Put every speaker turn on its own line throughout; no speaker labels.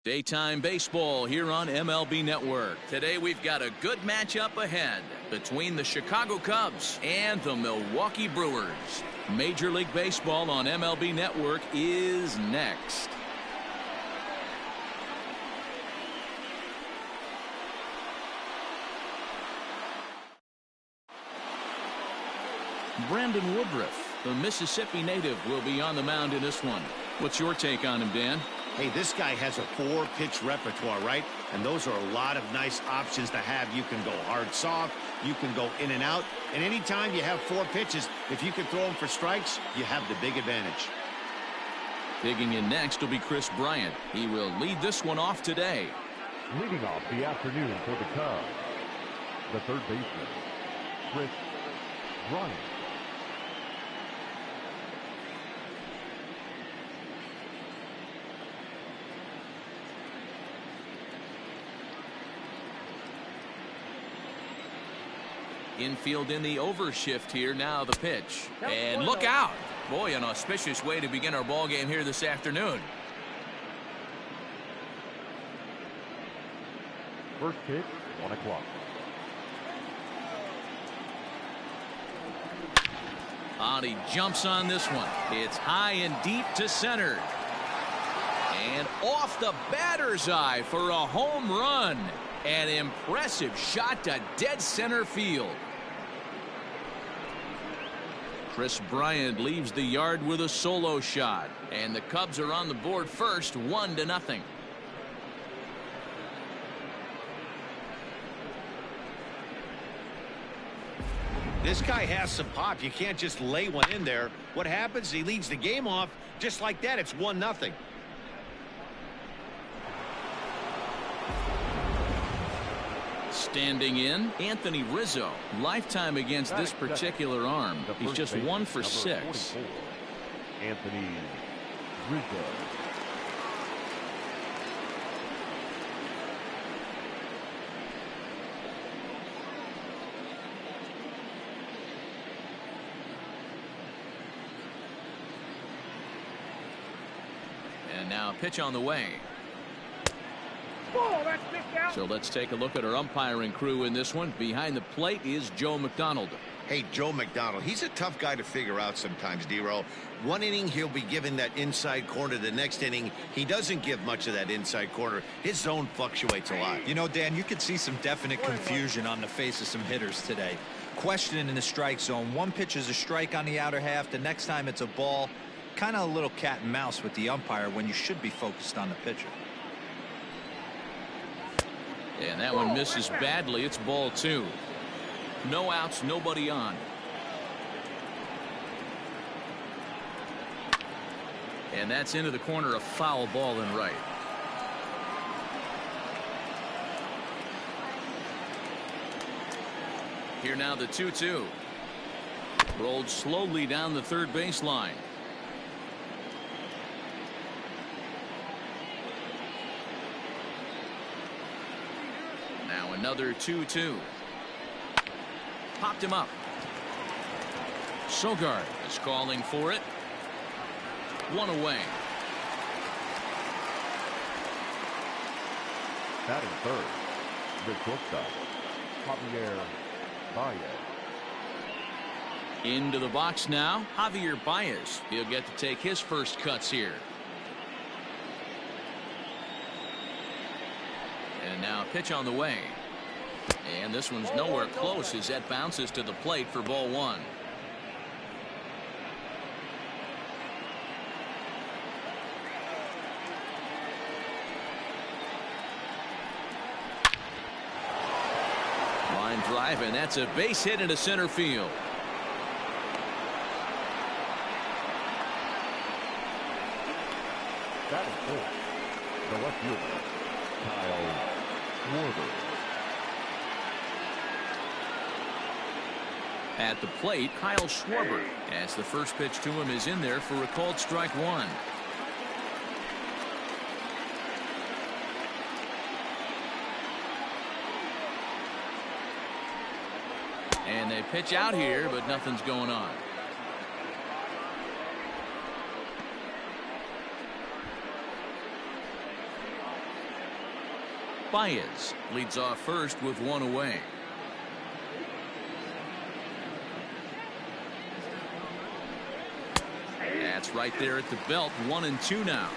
Daytime baseball here on MLB Network. Today we've got a good matchup ahead between the Chicago Cubs and the Milwaukee Brewers. Major League Baseball on MLB Network is next. Brandon Woodruff, the Mississippi native, will be on the mound in this one. What's your take on him, Dan?
Hey, this guy has a 4-pitch repertoire, right? And those are a lot of nice options to have. You can go hard, soft. You can go in and out. And anytime you have 4 pitches, if you can throw them for strikes, you have the big advantage.
Digging in next will be Chris Bryant. He will lead this one off today.
Leading off the afternoon for the Cubs, the third baseman, Chris Bryant.
Infield in the overshift here. Now the pitch. And look out. Boy, an auspicious way to begin our ball game here this afternoon.
First pitch, 1 o'clock.
He jumps on this one. It's high and deep to center. And off the batter's eye for a home run. An impressive shot to dead center field. Chris Bryant leaves the yard with a solo shot. And the Cubs are on the board first, 1-0.
This guy has some pop. You can't just lay one in there. What happens? He leads the game off. Just like that, it's 1-0.
Standing in, Anthony Rizzo. Lifetime against this particular arm. He's just 1 for 6.
Anthony Rizzo.
And now a pitch on the way. So let's take a look at our umpiring crew in this one. Behind the plate is Joe McDonald.
Hey, Joe McDonald, he's a tough guy to figure out sometimes, D-Row. One inning, he'll be given that inside corner. The next inning, he doesn't give much of that inside corner. His zone fluctuates a lot.
You know, Dan, you could see some definite confusion on the face of some hitters today. Questioning in the strike zone. One pitch is a strike on the outer half. The next time it's a ball. Kind of a little cat and mouse with the umpire when you should be focused on the pitcher.
And that one misses badly. It's ball 2. No outs, nobody on. And that's into the corner, a foul ball in right. Here now the 2-2. Rolled slowly down the third baseline. Now another 2-2. Popped him up. Sogard is calling for it. 1 away.
Batting third, the shortstop, Javier Baez.
Into the box now, Javier Baez. He'll get to take his first cuts here. And now a pitch on the way. And this one's nowhere close as that bounces to the plate for ball 1. Line drive, and that's a base hit into center field.
Batting fourth, the left fielder, Kyle Schwarber.
At the plate, Kyle Schwarber, as the first pitch to him is in there for a called strike 1. And they pitch out here, but nothing's going on. Baez leads off first with one away. That's right there at the belt. 1-2 now.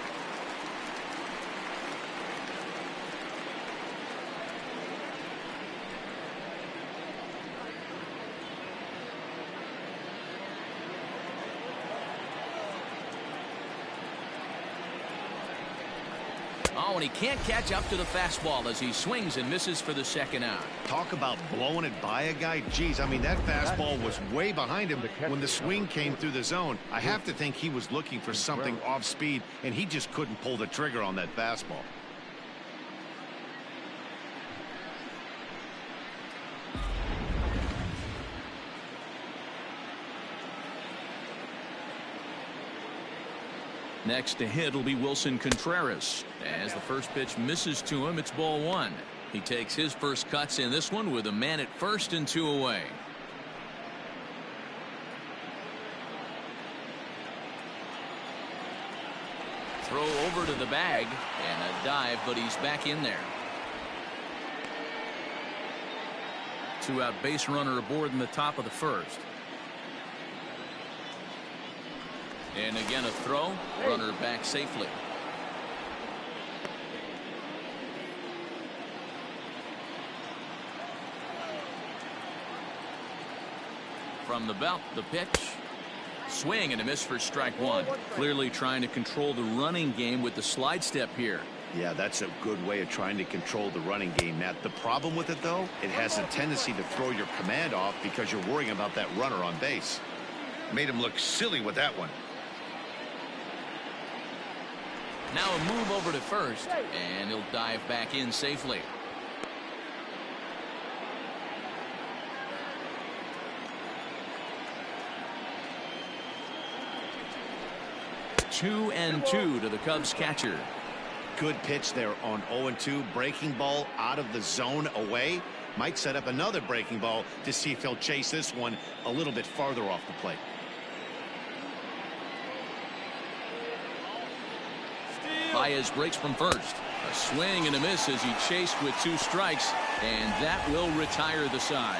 Oh, and he can't catch up to the fastball as he swings and misses for the second out.
Talk about blowing it by a guy. Geez, I mean, that fastball was way behind him when the swing came through the zone. I have to think he was looking for something off speed, and he just couldn't pull the trigger on that fastball.
Next to hit will be Wilson Contreras. As the first pitch misses to him, it's ball one. He takes his first cuts in this one with a man at first and 2 away. Throw over to the bag and a dive, but he's back in there. 2-out base runner aboard in the top of the first. And again a throw. Runner back safely. From the belt, the pitch. Swing and a miss for strike one. Clearly trying to control the running game with the slide step here.
Yeah, that's a good way of trying to control the running game, Matt. The problem with it, though, it has a tendency to throw your command off because you're worrying about that runner on base.
Made him look silly with that one.
Now a move over to first, and he'll dive back in safely. Two and two to the Cubs catcher.
Good pitch there on 0-2. Breaking ball out of the zone away. Might set up another breaking ball to see if he'll chase this one a little bit farther off the plate.
Baez breaks from first. A swing and a miss as he chased with 2 strikes, and that will retire the side.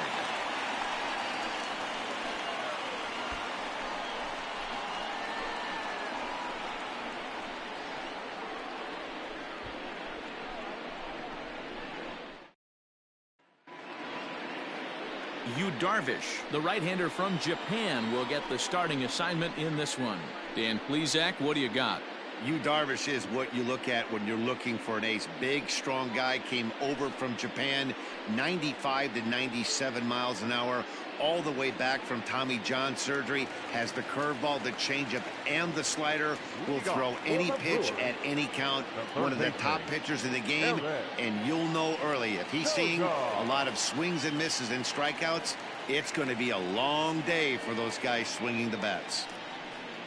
Yu Darvish, the right-hander from Japan, will get the starting assignment in this one. Dan Plesac, what do you got?
Yu Darvish is what you look at when you're looking for an ace. Big, strong guy, came over from Japan, 95 to 97 miles an hour, all the way back from Tommy John surgery. Has the curveball, the changeup, and the slider. Will throw any pitch at any count. One of the top pitchers in the game, and you'll know early if he's seeing a lot of swings and misses and strikeouts, it's going to be a long day for those guys swinging the bats.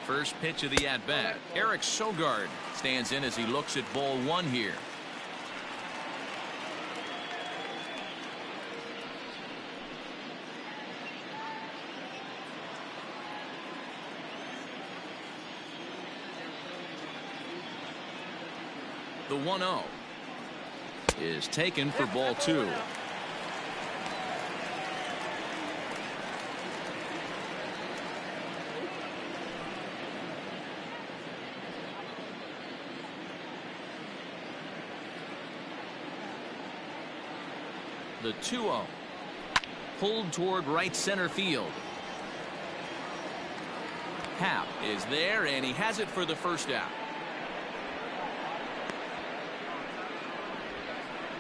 First pitch of the at-bat. Eric Sogard stands in as he looks at ball one here. The 1-0 is taken for ball two. The 2-0 pulled toward right center field. Happ is there, and he has it for the first out.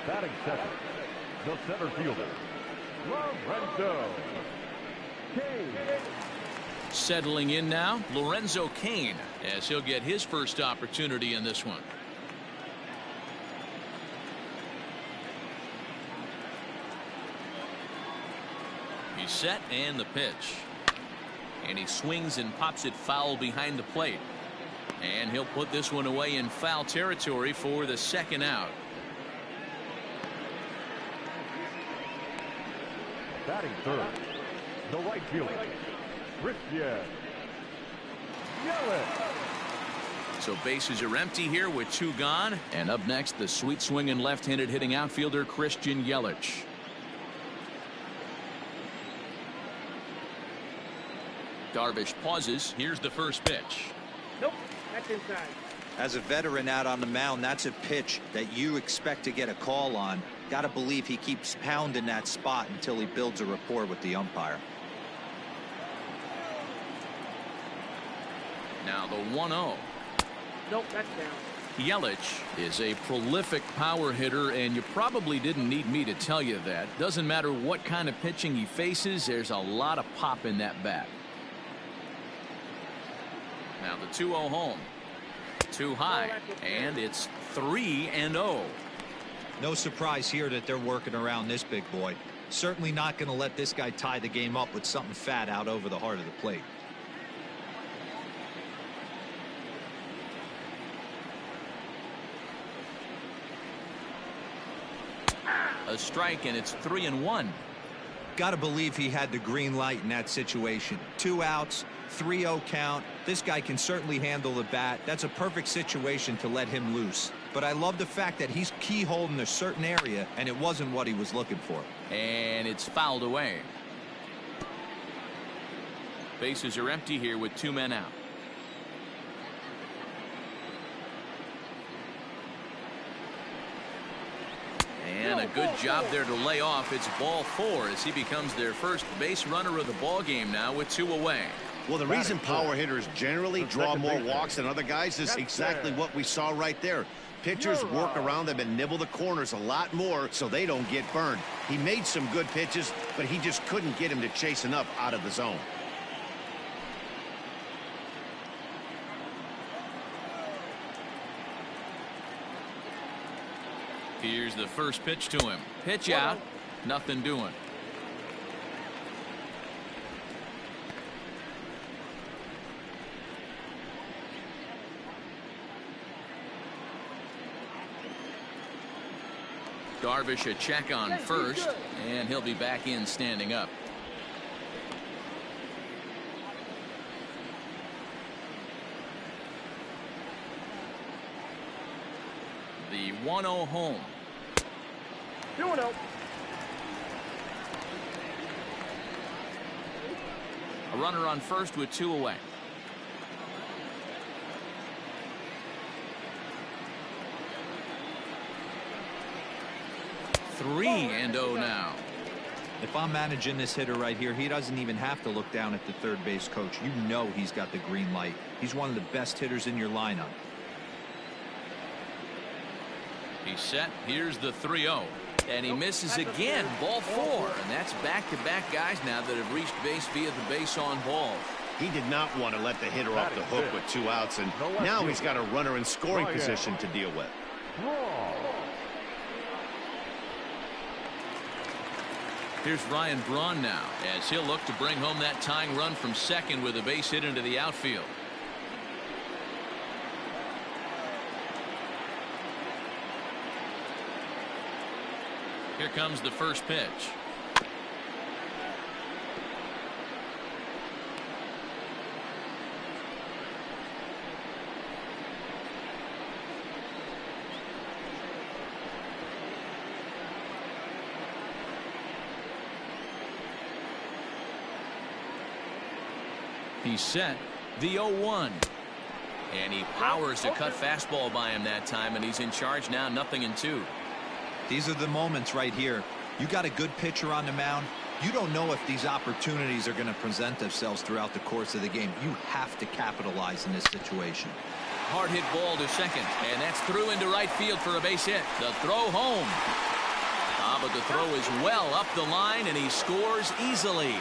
Batting second, the center fielder, Lorenzo Cain.
Settling in now, Lorenzo Cain, as he'll get his first opportunity in this one. He's set, and the pitch. And he swings and pops it foul behind the plate. And he'll put this one away in foul territory for the second out.
Batting third, the right fielder, Christian Yelich.
So bases are empty here with 2 gone. And up next, the sweet swinging left-handed hitting outfielder Christian Yelich. Darvish pauses. Here's the first pitch.
Nope, that's inside.
As a veteran out on the mound, that's a pitch that you expect to get a call on. Got to believe he keeps pounding that spot until he builds a rapport with the umpire.
Now the 1-0.
Nope, that's down.
Yelich is a prolific power hitter, and you probably didn't need me to tell you that. Doesn't matter what kind of pitching he faces, there's a lot of pop in that bat. Now the 2-0 home. Too high, and it's 3-0.
No surprise here that they're working around this big boy. Certainly not going to let this guy tie the game up with something fat out over the heart of the plate.
A strike, and it's 3-1.
Got to believe he had the green light in that situation. 2 outs, 3-0 count. This guy can certainly handle the bat. That's a perfect situation to let him loose. But I love the fact that he's keyholding a certain area, and it wasn't what he was looking for.
And it's fouled away. Bases are empty here with 2 men out. And a good job there to lay off. It's ball 4 as he becomes their first base runner of the ball game now with 2 away.
Well, the reason power hitters generally draw more walks than other guys is exactly what we saw right there. Pitchers work around them and nibble the corners a lot more so they don't get burned. He made some good pitches, but he just couldn't get him to chase enough out of the zone.
Here's the first pitch to him. Pitch out. Nothing doing. Darvish a check on first, and he'll be back in standing up. The 1-0 home.
2-0.
A runner on first with 2 away. Three and 0 now.
If I'm managing this hitter right here, he doesn't even have to look down at the third base coach. You know he's got the green light. He's one of the best hitters in your lineup.
He's set. Here's the 3-0. And he misses again. Ball 4. And that's back-to-back guys now that have reached base via the base on ball.
He did not want to let the hitter off the hook with 2 outs, and now he's got a runner in scoring position to deal with.
Here's Ryan Braun now as he'll look to bring home that tying run from second with a base hit into the outfield. Here comes the first pitch. He's set. The 0-1. And he powers to cut fastball by him that time, and he's in charge now, 0-2.
These are the moments right here. You got a good pitcher on the mound. You don't know if these opportunities are going to present themselves throughout the course of the game. You have to capitalize in this situation.
Hard hit ball to second, and that's through into right field for a base hit. The throw home. But the throw is well up the line, and he scores easily.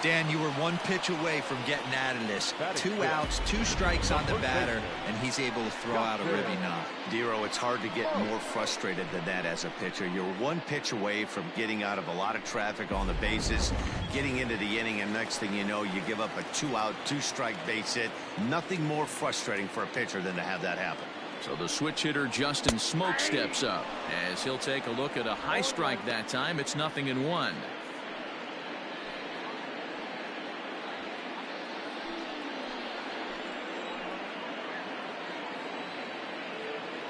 Dan, you were 1 pitch away from getting out of this. 2 outs, 2 strikes on the batter, and he's able to throw out a ribby knock.
Dero, it's hard to get more frustrated than that as a pitcher. You're 1 pitch away from getting out of a lot of traffic on the bases, getting into the inning, and next thing you know, you give up a 2-out, 2-strike base hit. Nothing more frustrating for a pitcher than to have that happen.
So the switch hitter Justin Smoke steps up as he'll take a look at a high strike that time. It's 0-1.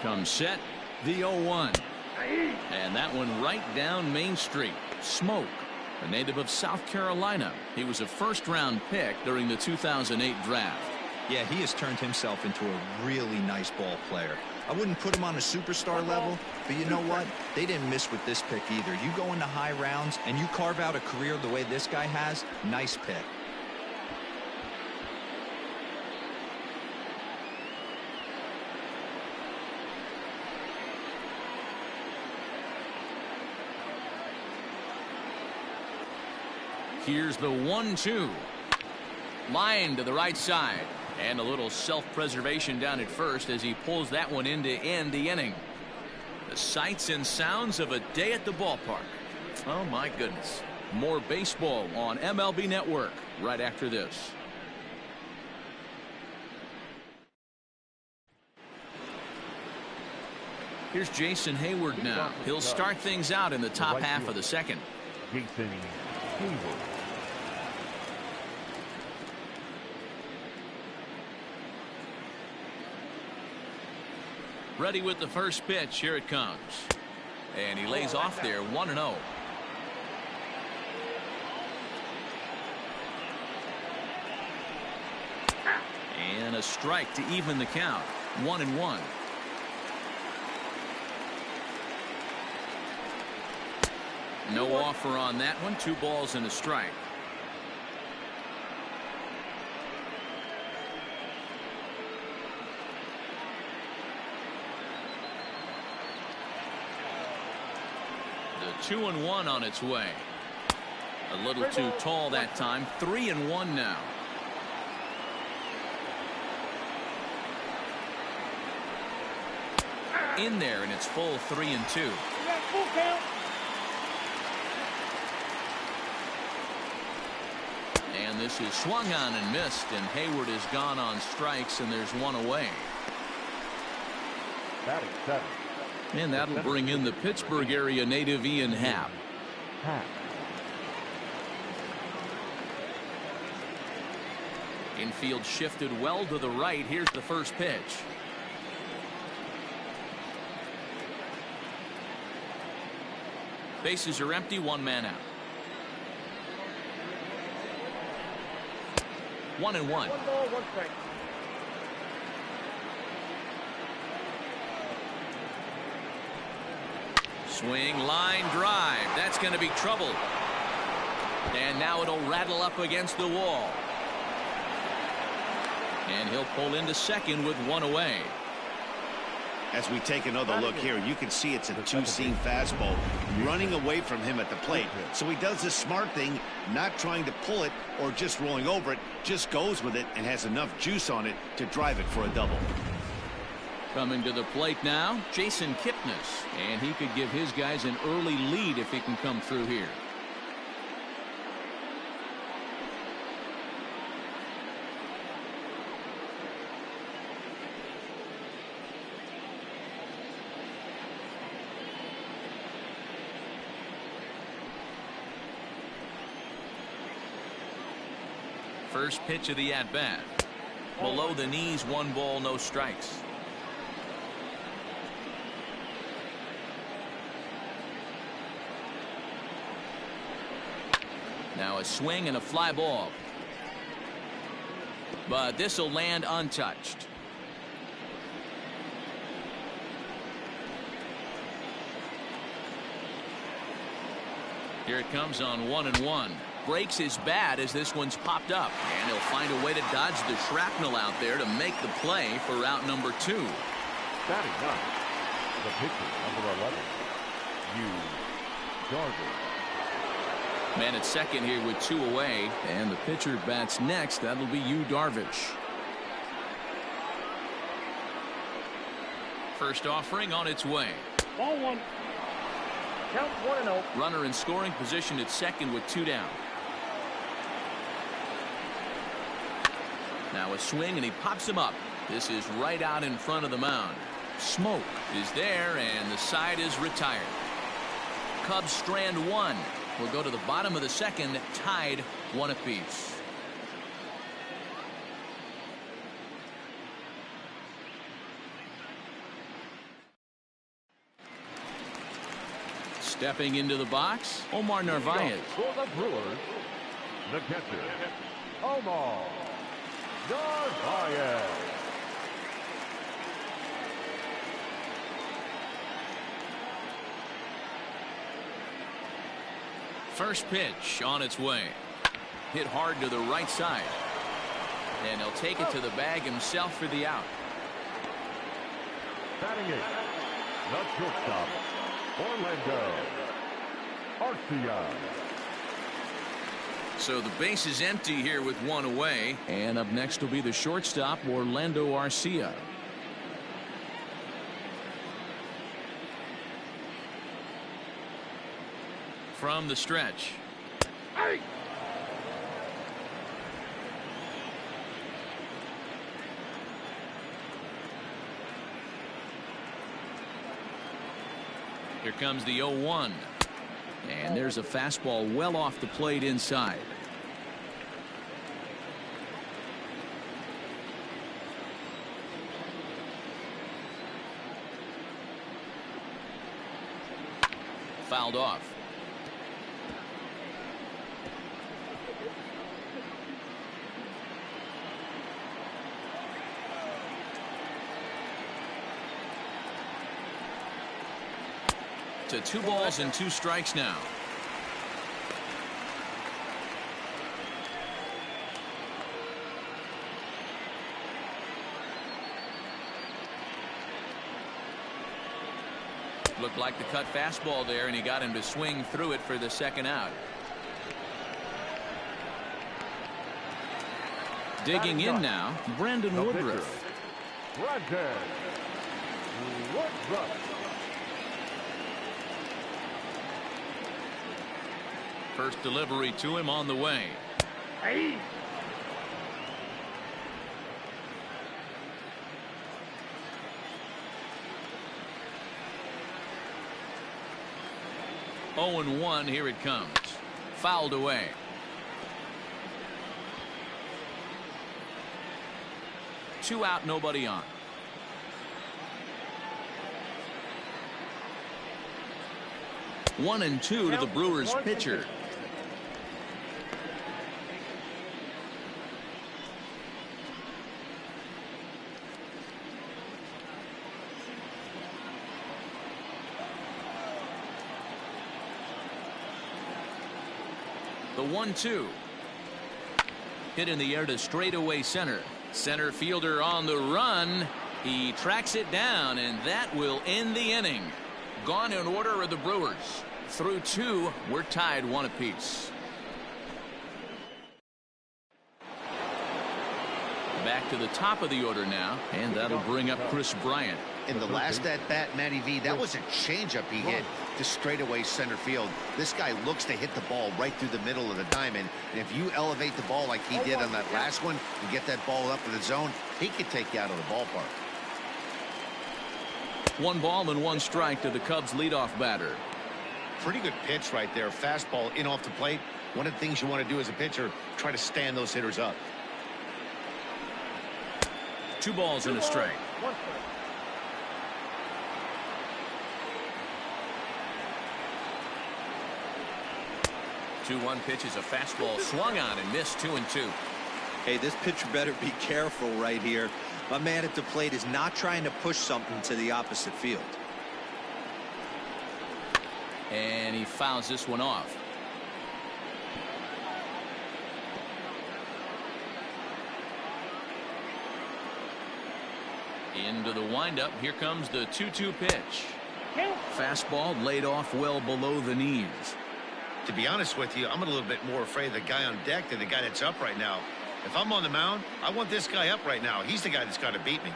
Comes set, the 0-1. And that one right down Main Street. Smoke, a native of South Carolina. He was a first-round pick during the 2008 draft.
Yeah, he has turned himself into a really nice ball player. I wouldn't put him on a superstar level, but you know what? They didn't miss with this pick either. You go into high rounds and you carve out a career the way this guy has, nice pick.
Here's the 1-2. Line to the right side. And a little self-preservation down at first as he pulls that one in to end the inning. The sights and sounds of a day at the ballpark. Oh, my goodness. More baseball on MLB Network right after this. Here's Jason Hayward now. He'll start things out in the top half of the second.
Jason Hayward.
Ready with the first pitch. Here it comes. And he lays off there 1-0. And a strike to even the count. 1-1. No offer on that one. 2 balls and a strike. The 2-1 on its way. A little too tall that time. 3-1 now. In there, and it's full 3-2.
Full count.
And this is swung on and missed, and Hayward is gone on strikes, and there's one away.
Batting 7.
And that'll bring in the Pittsburgh area native Ian Happ. Infield shifted well to the right. Here's the first pitch. Bases are empty. 1 man out. 1-1.
1 ball, 1 strike.
Swing, line drive. That's going to be trouble. And now it'll rattle up against the wall. And he'll pull into second with 1 away.
As we take another look here, you can see it's a two-seam fastball running away from him at the plate. So he does the smart thing, not trying to pull it or just rolling over it, just goes with it and has enough juice on it to drive it for a double.
Coming to the plate now, Jason Kipnis. And he could give his guys an early lead if he can come through here. First pitch of the at-bat. Below the knees, 1 ball, no strikes. Now a swing and a fly ball. But this will land untouched. Here it comes on 1-1. Breaks his bat as this one's popped up. And he'll find a way to dodge the shrapnel out there to make the play for out number 2.
Batting 9. The pitcher, number 11. Darvish.
Man at second here with 2 away. And the pitcher bats next. That'll be Darvish. First offering on its way.
Ball 1. Count 1-0.
Runner in scoring position at second with 2 down. Now a swing and he pops him up. This is right out in front of the mound. Smoke is there and the side is retired. Cubs strand 1. We'll go to the bottom of the second, tied 1 apiece. Stepping into the box, Omar Narvaez.
For the Brewers, the catcher, Omar Narvaez.
First pitch on its way. Hit hard to the right side. And he'll take it to the bag himself for the out.
Batting it, the shortstop, Orlando Arcia.
So the base is empty here with one away. And up next will be the shortstop, Orlando Arcia. From the stretch.
Hey!
Here comes the 0-1. And there's a fastball well off the plate inside. Fouled off. To 2 balls and 2 strikes now. Looked like the cut fastball there, and he got him to swing through it for the second out. Digging in now, Brandon Woodruff.
Brandon Woodruff.
First delivery to him on the way.
Hey!
Oh and 1, here it comes. Fouled away. Two out, nobody on. One and 2 to the Brewers pitcher. The 1-2. Hit in the air to straightaway center. Center fielder on the run. He tracks it down, and that will end the inning. Gone in order are the Brewers. Through 2, we're tied 1 apiece. Back to the top of the order now, and that'll bring up Chris Bryant.
In the last at-bat, Matty V, that was a changeup he hit to straightaway center field. This guy looks to hit the ball right through the middle of the diamond. And if you elevate the ball like he did on that last one and get that ball up in the zone, he could take you out of the ballpark.
1 ball and 1 strike to the Cubs leadoff batter.
Pretty good pitch right there. Fastball in off the plate. One of the things you want to do as a pitcher, try to stand those hitters up.
2 balls and a strike.
1 strike.
2-1 pitch is a fastball swung on and missed. 2-2.
Hey, this pitcher better be careful right here. My man at the plate is not trying to push something to the opposite field.
And he fouls this one off. Into the windup. Here comes the 2-2 pitch. Fastball laid off well below the knees.
To be honest with you, I'm a little bit more afraid of the guy on deck than the guy that's up right now. If I'm on the mound, I want this guy up right now. He's the guy that's got to beat me.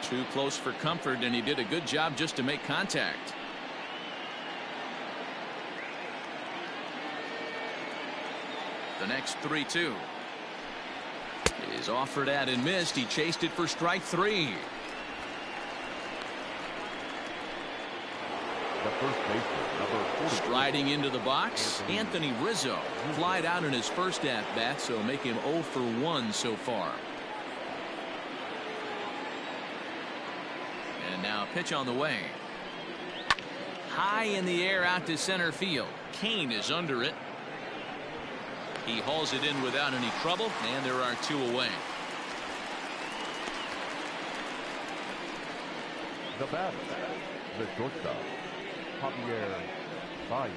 Too close for comfort, and he did a good job just to make contact. The next 3-2 is offered at and missed. He chased it for strike 3.
The first baseman, number 40.
Striding into the box, Anthony Rizzo flied out in his first at-bat, so make him 0 for 1 so far. And now a pitch on the way. High in the air out to center field. Kane is under it. He hauls it in without any trouble, and there are 2 away.
The batter, the shortstop, Javier Baez.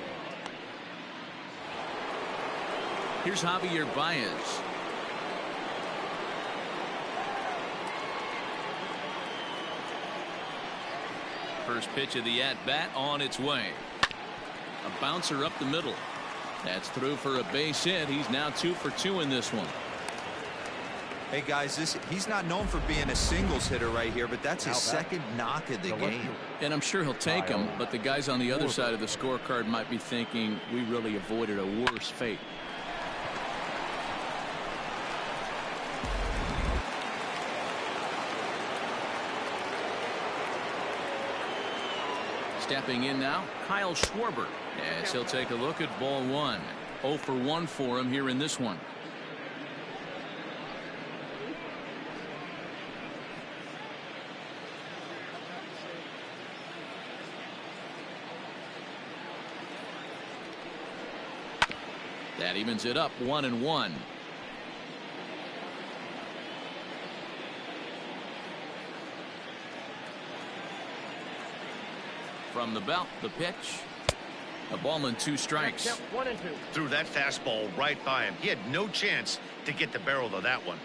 Here's Javier Baez. First pitch of the at-bat on its way. A bouncer up the middle. That's through for a base hit. He's now 2 for 2 in this one.
Hey guys, he's not known for being a singles hitter right here, but that's his second knock of the game.
And I'm sure he'll take him, but the guys on the other side of the scorecard might be thinking we really avoided a worse fate. Stepping in now, Kyle Schwarber, as he'll take a look at ball 1. 0 for 1 for him here in this one. That evens it up 1-1. From the belt, the pitch. A ball and 2 strikes.
1 and 2.
Threw that fastball right by him. He had no chance to get the barrel of that one.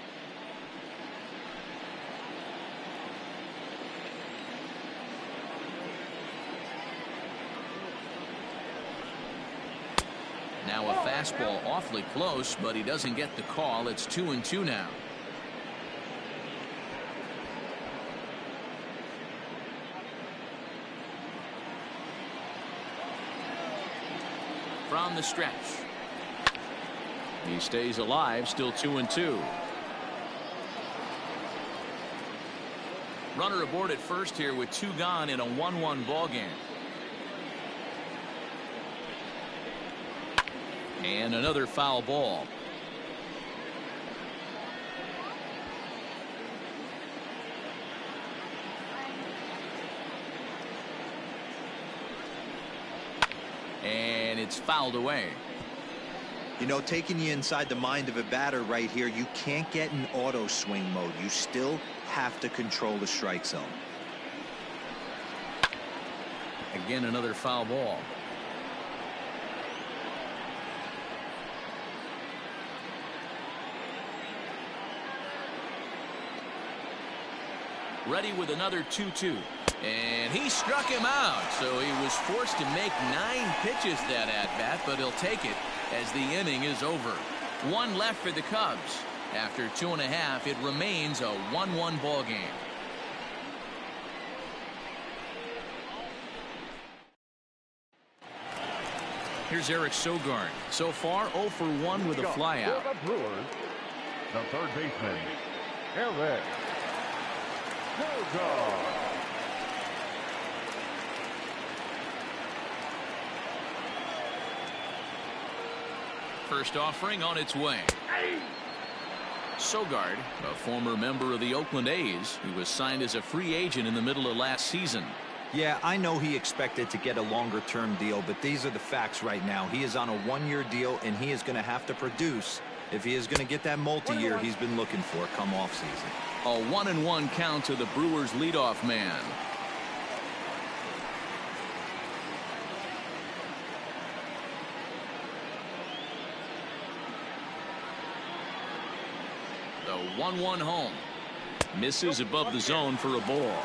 Now a fastball awfully close, but he doesn't get the call. It's 2-2 now. From the stretch. He stays alive, still 2-2. Runner aboard at first here with 2 gone in a 1-1 ball game. And another foul ball. And it's fouled away.
You know, taking you inside the mind of a batter right here, you can't get in auto swing mode. You still have to control the strike zone.
Again, another foul ball. Ready with another 2-2. And he struck him out, so he was forced to make 9 pitches that at-bat, but he'll take it as the inning is over. 1 left for the Cubs. After 2.5, it remains a 1-1 ball game. Here's Eric Sogard. So far, 0 for 1 with a flyout.
For the Brewers, the third baseman, Eric Sogard.
First offering on its way. Sogard, a former member of the Oakland A's, who was signed as a free agent in the middle of last season.
Yeah, I know he expected to get a longer-term deal, but these are the facts right now. He is on a 1-year deal, and he is going to have to produce if he is going to get that multi-year he's been looking for come off season.
A 1-1 count to the Brewers leadoff man. The 1-1 home. Misses above the zone for a ball.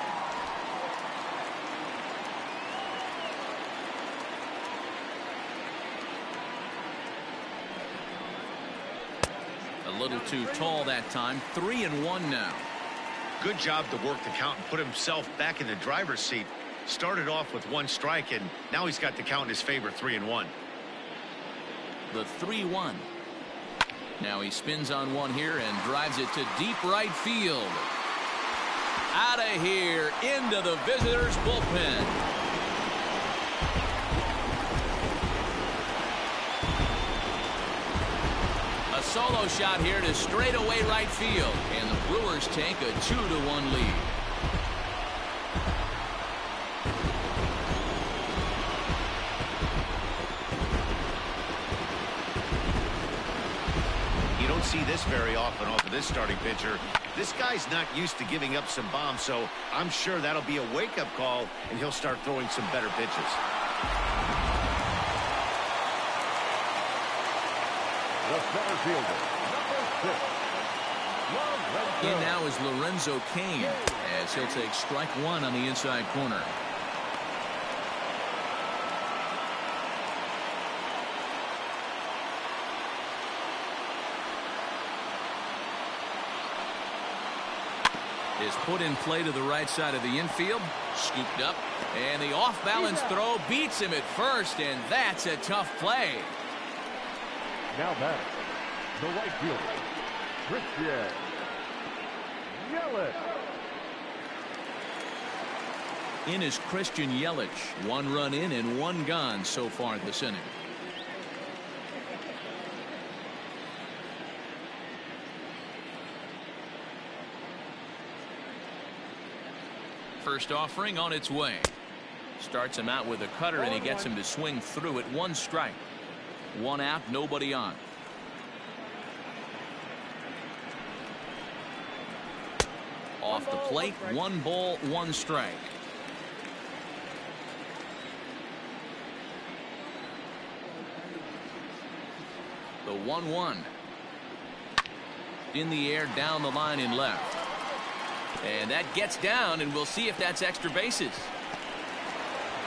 A little too tall that time. 3-1 now.
Good job to work the count and put himself back in the driver's seat. Started off with 1 strike, and now he's got the count in his favor, 3-1.
The 3-1. Now he spins on one here and drives it to deep right field. Out of here, into the visitors' bullpen. A solo shot here to straightaway right field, and the Brewers take a 2-1 lead.
You don't see this very often off of this starting pitcher. This guy's not used to giving up some bombs, so I'm sure that'll be a wake-up call, and he'll start throwing some better pitches.
The center fielder, number 6.
In now is Lorenzo Cain, as he'll take strike one on the inside corner. Is put in play to the right side of the infield. Scooped up. And the off-balance throw beats him at first, and that's a tough play.
Now back, the right fielder, Christian Yelich.
In is Christian Yelich. 1 run in and 1 gone so far this inning. First offering on its way. Starts him out with a cutter, and he gets him to swing through it. 1 strike. 1 out, nobody on. Off the plate, 1 ball, 1 strike. The 1-1. In the air, down the line in left. And that gets down, and we'll see if that's extra bases.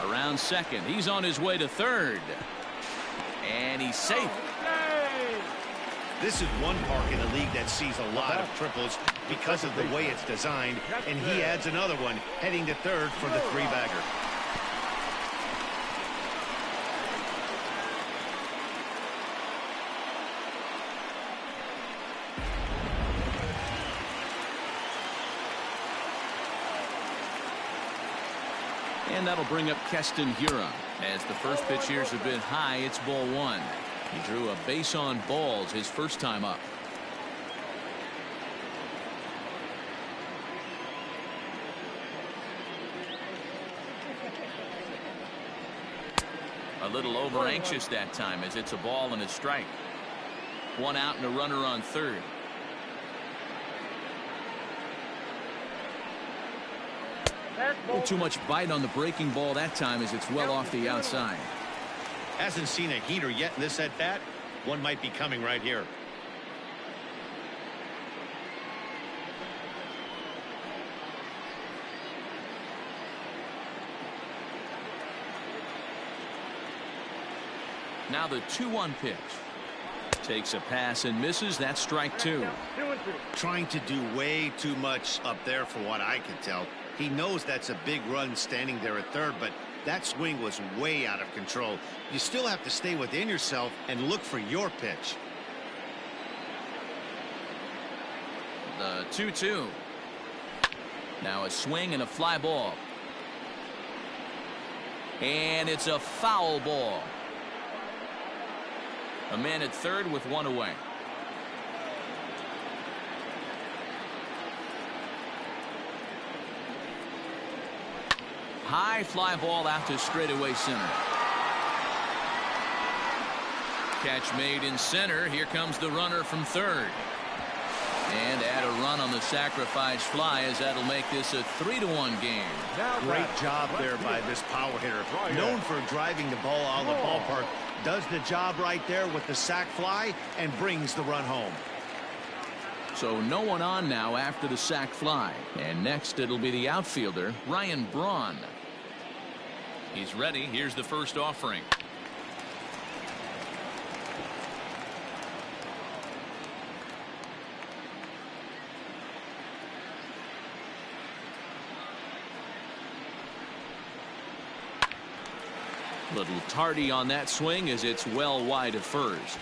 Around second. He's on his way to third. And he's safe.
This is one park in the league that sees a lot of triples because of the way it's designed, and he adds another one heading to third for the 3-bagger.
And that'll bring up Keston Hiura. As the first pitch here's a bit high, it's ball 1. He drew a base on balls his first time up. A little over anxious that time, as it's a ball and a strike. 1 out and a runner on third. A little too much bite on the breaking ball that time, as it's well off the outside.
Hasn't seen a heater yet in this at-bat. One might be coming right here.
Now the 2-1 pitch. Takes a pass and misses. That's strike 2.
Trying to do way too much up there for what I can tell. He knows that's a big run standing there at third, but that swing was way out of control. You still have to stay within yourself and look for your pitch.
The 2-2. Now a swing and a fly ball. And it's a foul ball. A man at third with 1 away. High fly ball out to straightaway center. Catch made in center. Here comes the runner from third. And add a run on the sacrifice fly, as that'll make this a 3-1 game.
Great job there by this power hitter. Known for driving the ball out of the ballpark. Does the job right there with the sac fly and brings the run home.
So no one on now after the sac fly. And next it'll be the outfielder, Ryan Braun. He's ready. Here's the first offering. Little tardy on that swing, as it's well wide of first.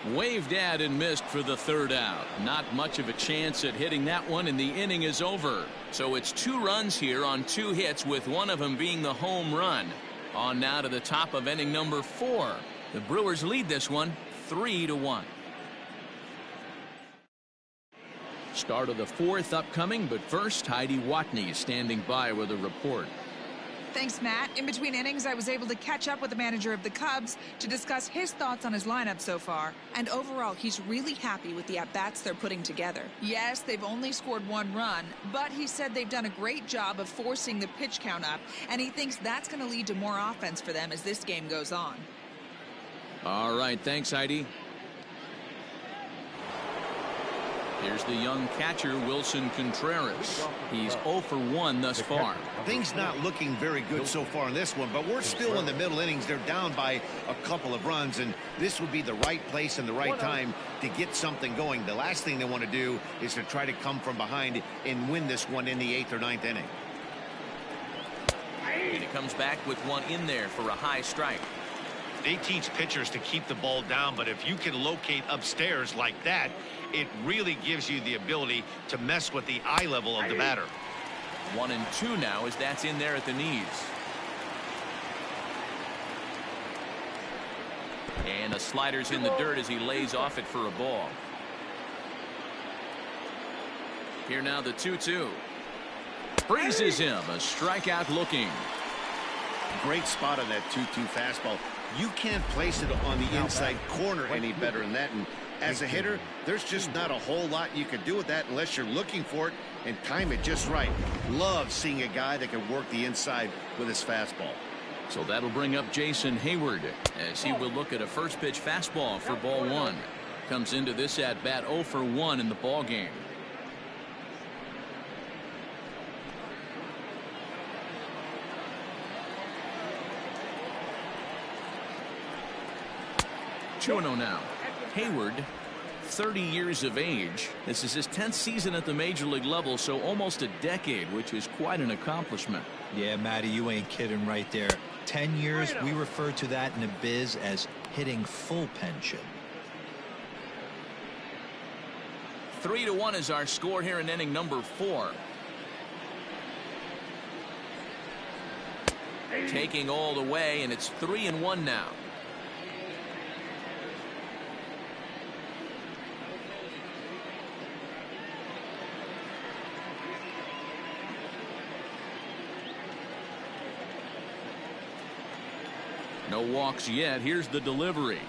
Waved at and missed for the 3rd out. Not much of a chance at hitting that one, and the inning is over. So it's 2 runs here on 2 hits, with one of them being the home run. On now to the top of inning number 4. The Brewers lead this one 3-1. Start of the fourth upcoming, but first, Heidi Watney is standing by with a report.
Thanks, Matt. In between innings, I was able to catch up with the manager of the Cubs to discuss his thoughts on his lineup so far. And overall, he's really happy with the at-bats they're putting together. Yes, they've only scored 1 run, but he said they've done a great job of forcing the pitch count up, and he thinks that's going to lead to more offense for them as this game goes on.
All right, thanks, Heidi. Here's the young catcher, Wilson Contreras. He's 0 for 1 thus far.
Things not looking very good so far in this one, but we're still in the middle innings. They're down by a couple of runs, and this would be the right place and the right time to get something going. The last thing they want to do is to try to come from behind and win this one in the 8th or 9th inning.
And he comes back with one in there for a high strike.
They teach pitchers to keep the ball down, but if you can locate upstairs like that, it really gives you the ability to mess with the eye level of the batter.
1-2 now as that's in there at the knees. And the slider's in the dirt as he lays off it for a ball. Here now the 2-2. Freezes him. A strikeout looking.
Great spot on that 2-2 fastball. You can't place it on the inside corner any better than that. And as a hitter, there's just not a whole lot you can do with that unless you're looking for it and time it just right. Love seeing a guy that can work the inside with his fastball.
So that'll bring up Jason Hayward as he will look at a first pitch fastball for ball 1. Comes into this at bat 0 for 1 in the ball game. Chuno now. Hayward, 30 years of age. This is his 10th season at the major league level, so almost a decade, which is quite an accomplishment.
Yeah, Matty, you ain't kidding right there. 10 years, we refer to that in the biz as hitting full pension.
3-1 is our score here in inning number 4. Taking all the way, and it's 3-1 now. No walks yet. Here's the delivery.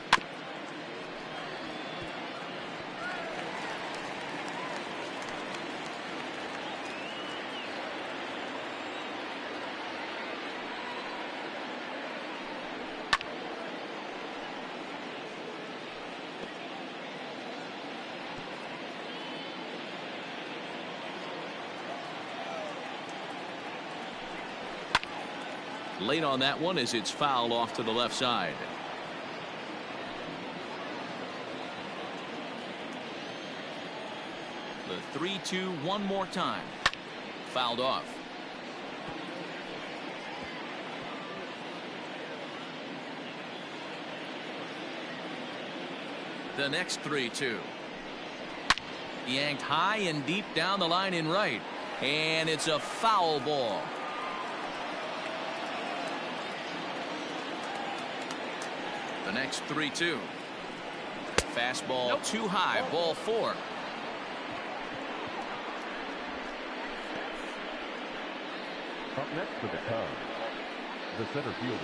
Late on that one as it's fouled off to the left side. The 3-2 one more time. Fouled off. The next 3-2. Yanked high and deep down the line in right. And it's a foul ball. The next 3-2. Fastball too high. Ball 4.
Up next for the Cubs, the center fielder,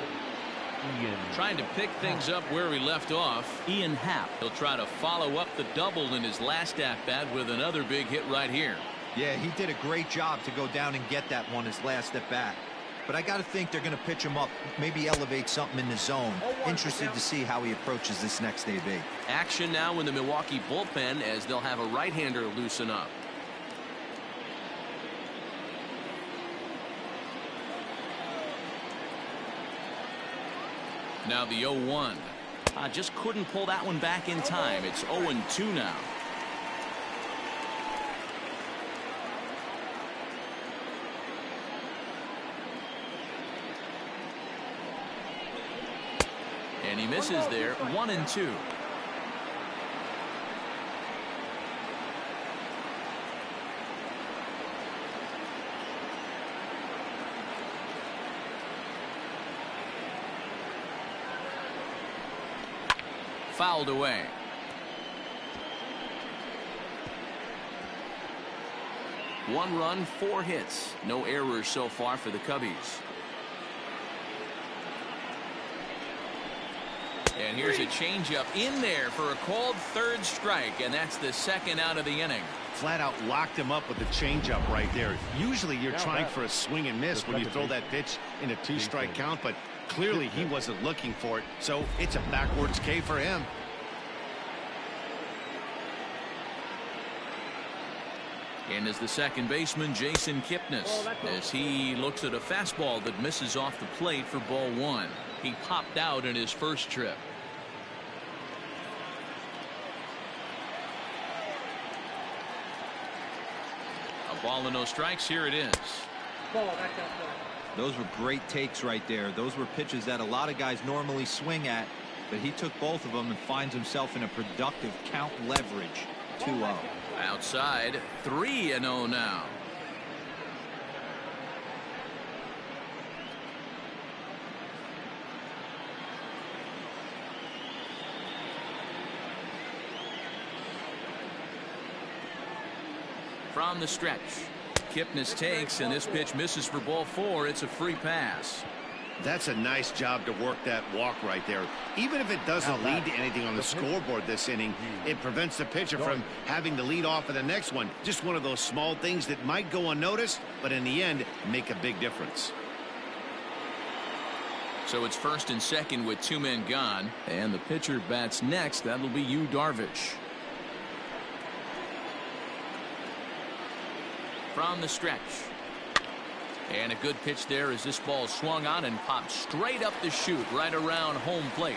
Ian.
Trying to pick things up where he left off. Ian Happ. He'll try to follow up the double in his last at-bat with another big hit right here.
Yeah, he did a great job to go down and get that one his last at-bat. But I got to think they're going to pitch him up, maybe elevate something in the zone. Interested to see how he approaches this next AB.
Action now in the Milwaukee bullpen as they'll have a right-hander loosen up. Now the 0-1. Just couldn't pull that one back in time. It's 0-2 now. And he misses there. 1-2. Fouled away. 1 run, 4 hits. No errors so far for the Cubbies. And here's a changeup in there for a called 3rd strike, and that's the 2nd out of the inning.
Flat out locked him up with the changeup right there. Usually you're trying for a swing and miss when you throw that pitch in a 2-strike count, but clearly he wasn't looking for it, so it's a backwards K for him.
And is the second baseman, Jason Kipnis, as he looks at a fastball that misses off the plate for ball 1. He popped out in his first trip. A ball and no strikes. Here it is.
Those were great takes right there. Those were pitches that a lot of guys normally swing at, but he took both of them and finds himself in a productive count leverage. 2-0.
Outside, 3-0 now. From the stretch, Kipnis takes, and this pitch misses for ball 4. It's a free pass.
That's a nice job to work that walk right there. Even if it doesn't lead to anything on the scoreboard this inning, it prevents the pitcher from having to lead off of the next one. Just one of those small things that might go unnoticed, but in the end, make a big difference.
So it's 1st and 2nd with 2 men gone, and the pitcher bats next. That'll be Yu Darvish. From the stretch. And a good pitch there as this ball swung on and popped straight up the chute right around home plate.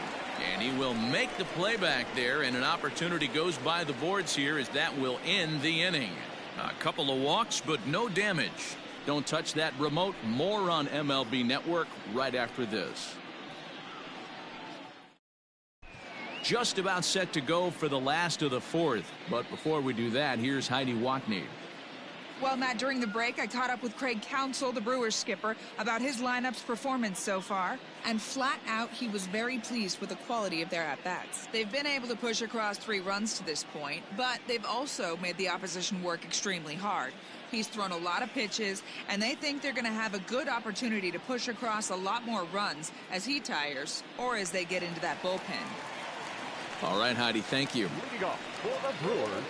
And he will make the play back there, and an opportunity goes by the boards here as that will end the inning. A couple of walks, but no damage. Don't touch that remote. More on MLB Network right after this. Just about set to go for the last of the 4th. But before we do that, here's Heidi Watney.
Well, Matt, during the break, I caught up with Craig Counsell, the Brewers skipper, about his lineup's performance so far. And flat out, he was very pleased with the quality of their at-bats. They've been able to push across 3 runs to this point, but they've also made the opposition work extremely hard. He's thrown a lot of pitches, and they think they're going to have a good opportunity to push across a lot more runs as he tires or as they get into that bullpen.
All right, Heidi, thank you.
Leading off for the Brewers,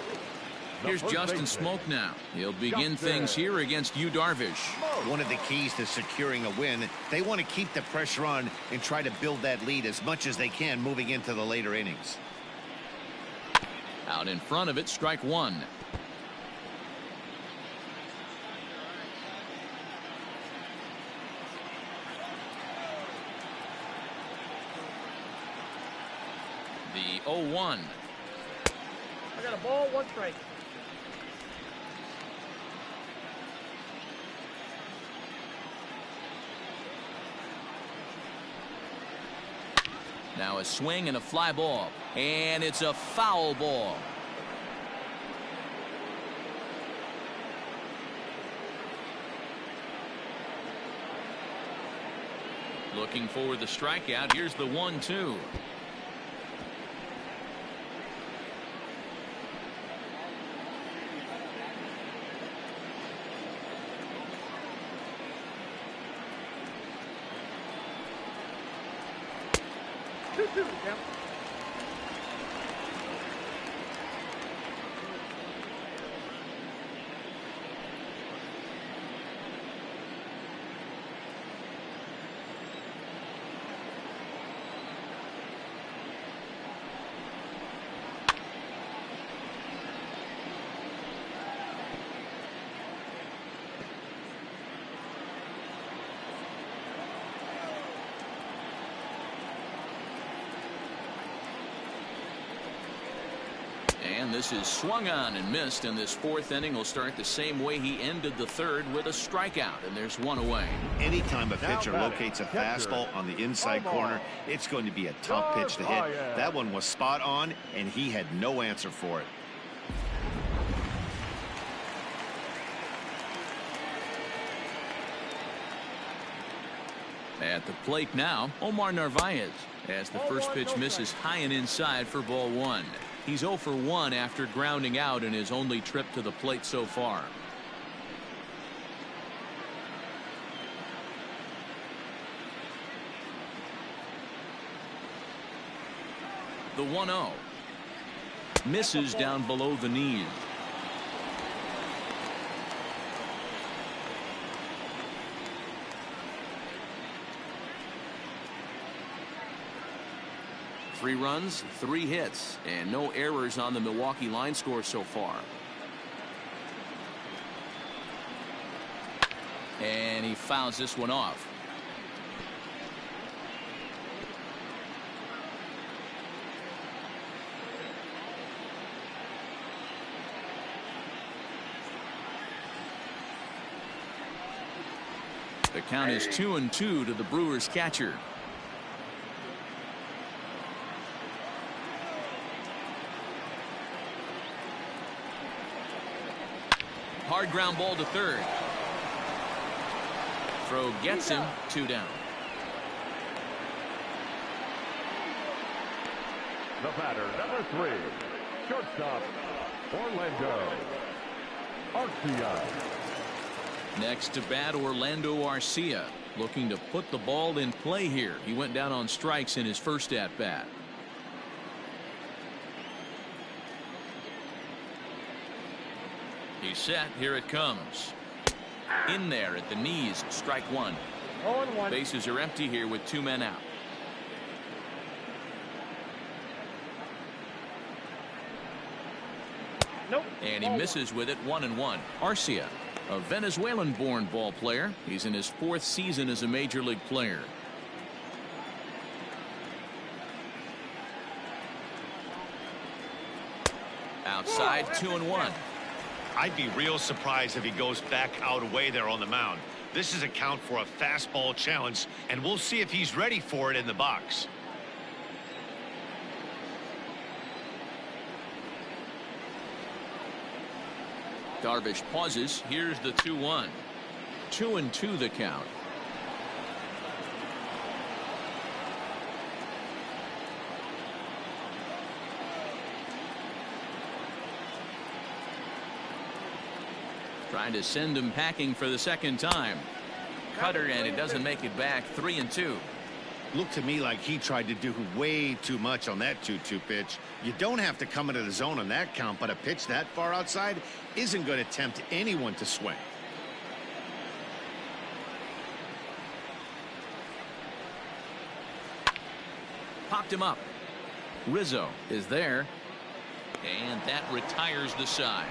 Here's Justin Smoke now. He'll begin things here against Yu Darvish.
One of the keys to securing a win, they want to keep the pressure on and try to build that lead as much as they can moving into the later innings.
Out in front of it, strike 1. The 0-1.
I got a ball, 1 strike.
Now a swing and a fly ball, and it's a foul ball. Looking for the strikeout. Here's the 1-2.
Yep.
And this is swung on and missed, and this 4th inning will start the same way he ended the 3rd with a strikeout, and there's 1 away.
Anytime a pitcher locates a fastball on the inside corner, it's going to be a tough pitch to hit. That one was spot on, and he had no answer for it.
At the plate now, Omar Narvaez, as the first pitch misses high and inside for ball 1. He's 0 for 1 after grounding out in his only trip to the plate so far. The 1-0. Misses down below the knees. Three runs, 3 hits, and no errors on the Milwaukee line score so far. And he fouls this one off. The count is 2-2 to the Brewers catcher. Hard ground ball to third. Throw gets him, 2 down.
The batter, number 3, shortstop, Orlando Arcia.
Next to bat, Orlando Arcia, looking to put the ball in play here. He went down on strikes in his first at bat. He's set. Here it comes. In there at the knees. Strike 1.
0-1.
Bases are empty here with 2 men out.
Nope.
And he misses with it. 1-1. Arcia, a Venezuelan-born ball player. He's in his 4th season as a major league player. Outside, 2-1.
I'd be real surprised if he goes back out away there on the mound. This is a count for a fastball challenge, and we'll see if he's ready for it in the box.
Darvish pauses. Here's the 2-1. 2-2 the count. Trying to send him packing for the second time. Cutter, and it doesn't make it back. 3-2.
Looked to me like he tried to do way too much on that 2-2 pitch. You don't have to come into the zone on that count, but a pitch that far outside isn't going to tempt anyone to swing.
Popped him up. Rizzo is there, and that retires the side.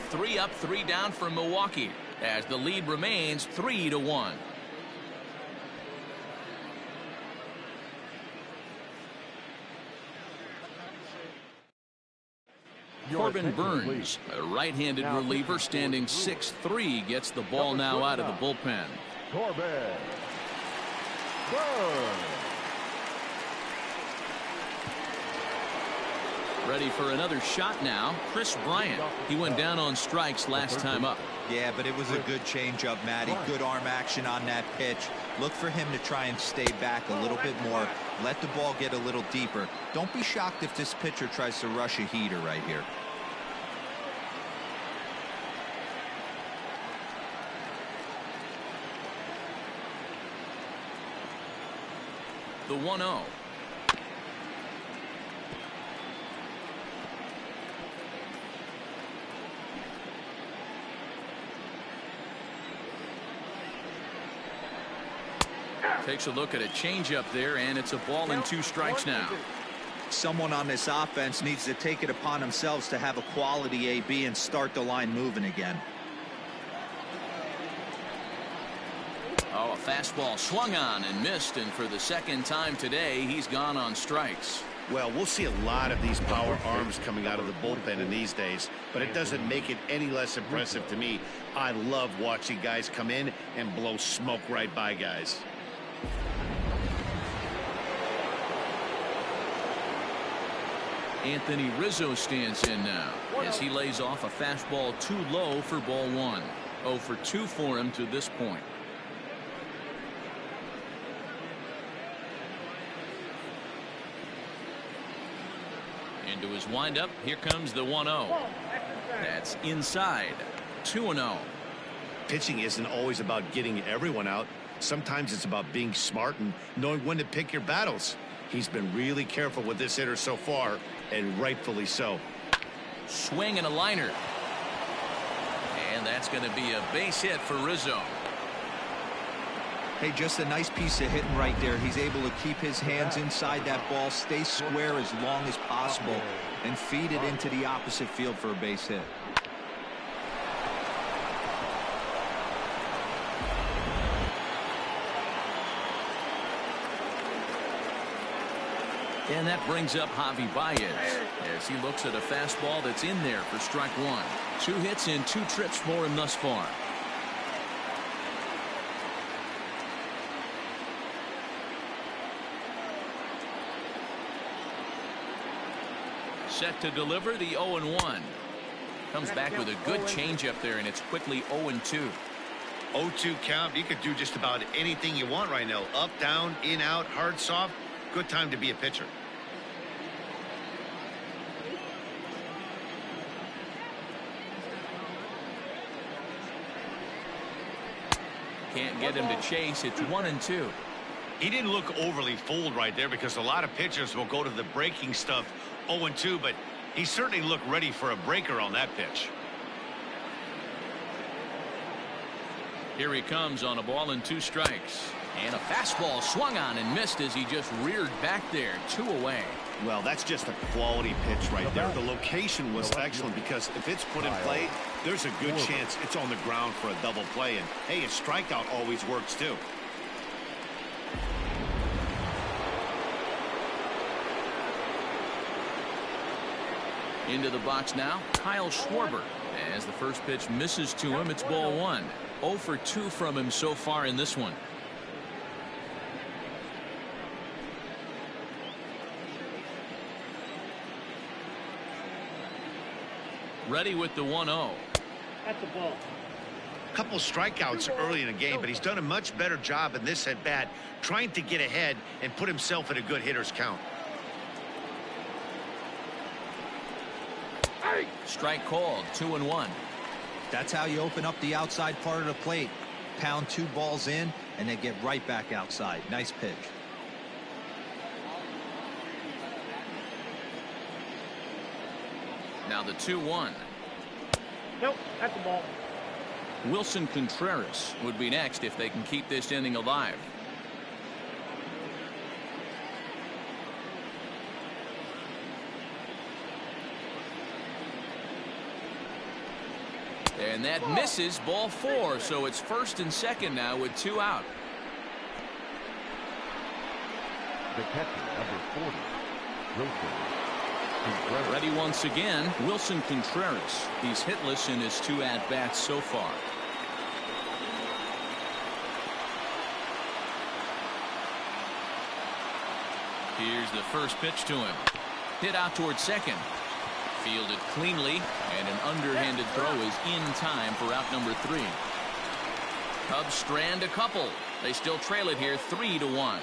3 up, 3 down for Milwaukee as the lead remains 3-1. Corbin Burns, a right-handed reliever standing 6'3", gets the ball now out of the bullpen.
Corbin Burns.
Ready for another shot now. Chris Bryant. He went down on strikes last time up.
Yeah, but it was a good changeup, Matty. Good arm action on that pitch. Look for him to try and stay back a little bit more. Let the ball get a little deeper. Don't be shocked if this pitcher tries to rush a heater right here.
The 1-0. Takes a look at a changeup there, and it's a ball and 2 strikes now.
Someone on this offense needs to take it upon themselves to have a quality AB and start the line moving again.
Oh, a fastball swung on and missed, and for the second time today, he's gone on strikes.
Well, we'll see a lot of these power arms coming out of the bullpen in these days, but it doesn't make it any less impressive to me. I love watching guys come in and blow smoke right by guys.
Anthony Rizzo stands in now as he lays off a fastball too low for ball 1. 0 for 2 for him to this point. Into his windup. Here comes the 1-0. That's inside. 2-0.
Pitching isn't always about getting everyone out. Sometimes it's about being smart and knowing when to pick your battles. He's been really careful with this hitter so far, and rightfully so.
Swing and a liner. And that's going to be a base hit for Rizzo.
Hey, just a nice piece of hitting right there. He's able to keep his hands inside that ball, stay square as long as possible, and feed it into the opposite field for a base hit.
And that brings up Javi Baez as he looks at a fastball that's in there for strike one. 2 hits in 2 trips for him thus far. Set to deliver the 0-1. Comes back with a good changeup there, and it's quickly 0-2.
0-2 count. You could do just about anything you want right now. Up, down, in, out, hard, soft. Good time to be a pitcher.
Can't get him to chase. It's 1-2.
He didn't look overly fooled right there because a lot of pitchers will go to the breaking stuff 0-2, but he certainly looked ready for a breaker on that pitch.
Here he comes on a ball and 2 strikes. And a fastball swung on and missed as he just reared back there. 2 away.
Well, that's just a quality pitch right there. The location was excellent because if it's put in play, there's a good chance it's on the ground for a double play. And, hey, a strikeout always works, too.
Into the box now, Kyle Schwarber. As the first pitch misses to him, it's ball 1. 0 for 2 from him so far in this one. Ready with the 1-0.
That's the ball.
A couple strikeouts early in the game, but he's done a much better job in this at bat trying to get ahead and put himself in a good hitter's count.
Strike called. 2-1.
That's how you open up the outside part of the plate. Pound 2 balls in and then get right back outside. Nice pitch.
Now the 2-1.
Nope, that's the ball.
Wilson Contreras would be next if they can keep this inning alive. And that misses. Ball 4, so it's first and second now with 2 out.
The catcher, number 40, Wilson Contreras.
Ready once again, Wilson Contreras. He's hitless in his 2 at-bats so far. Here's the first pitch to him. Hit out towards second. Fielded cleanly, and an underhanded throw is in time for out number 3. Cubs strand a couple. They still trail it here 3-1.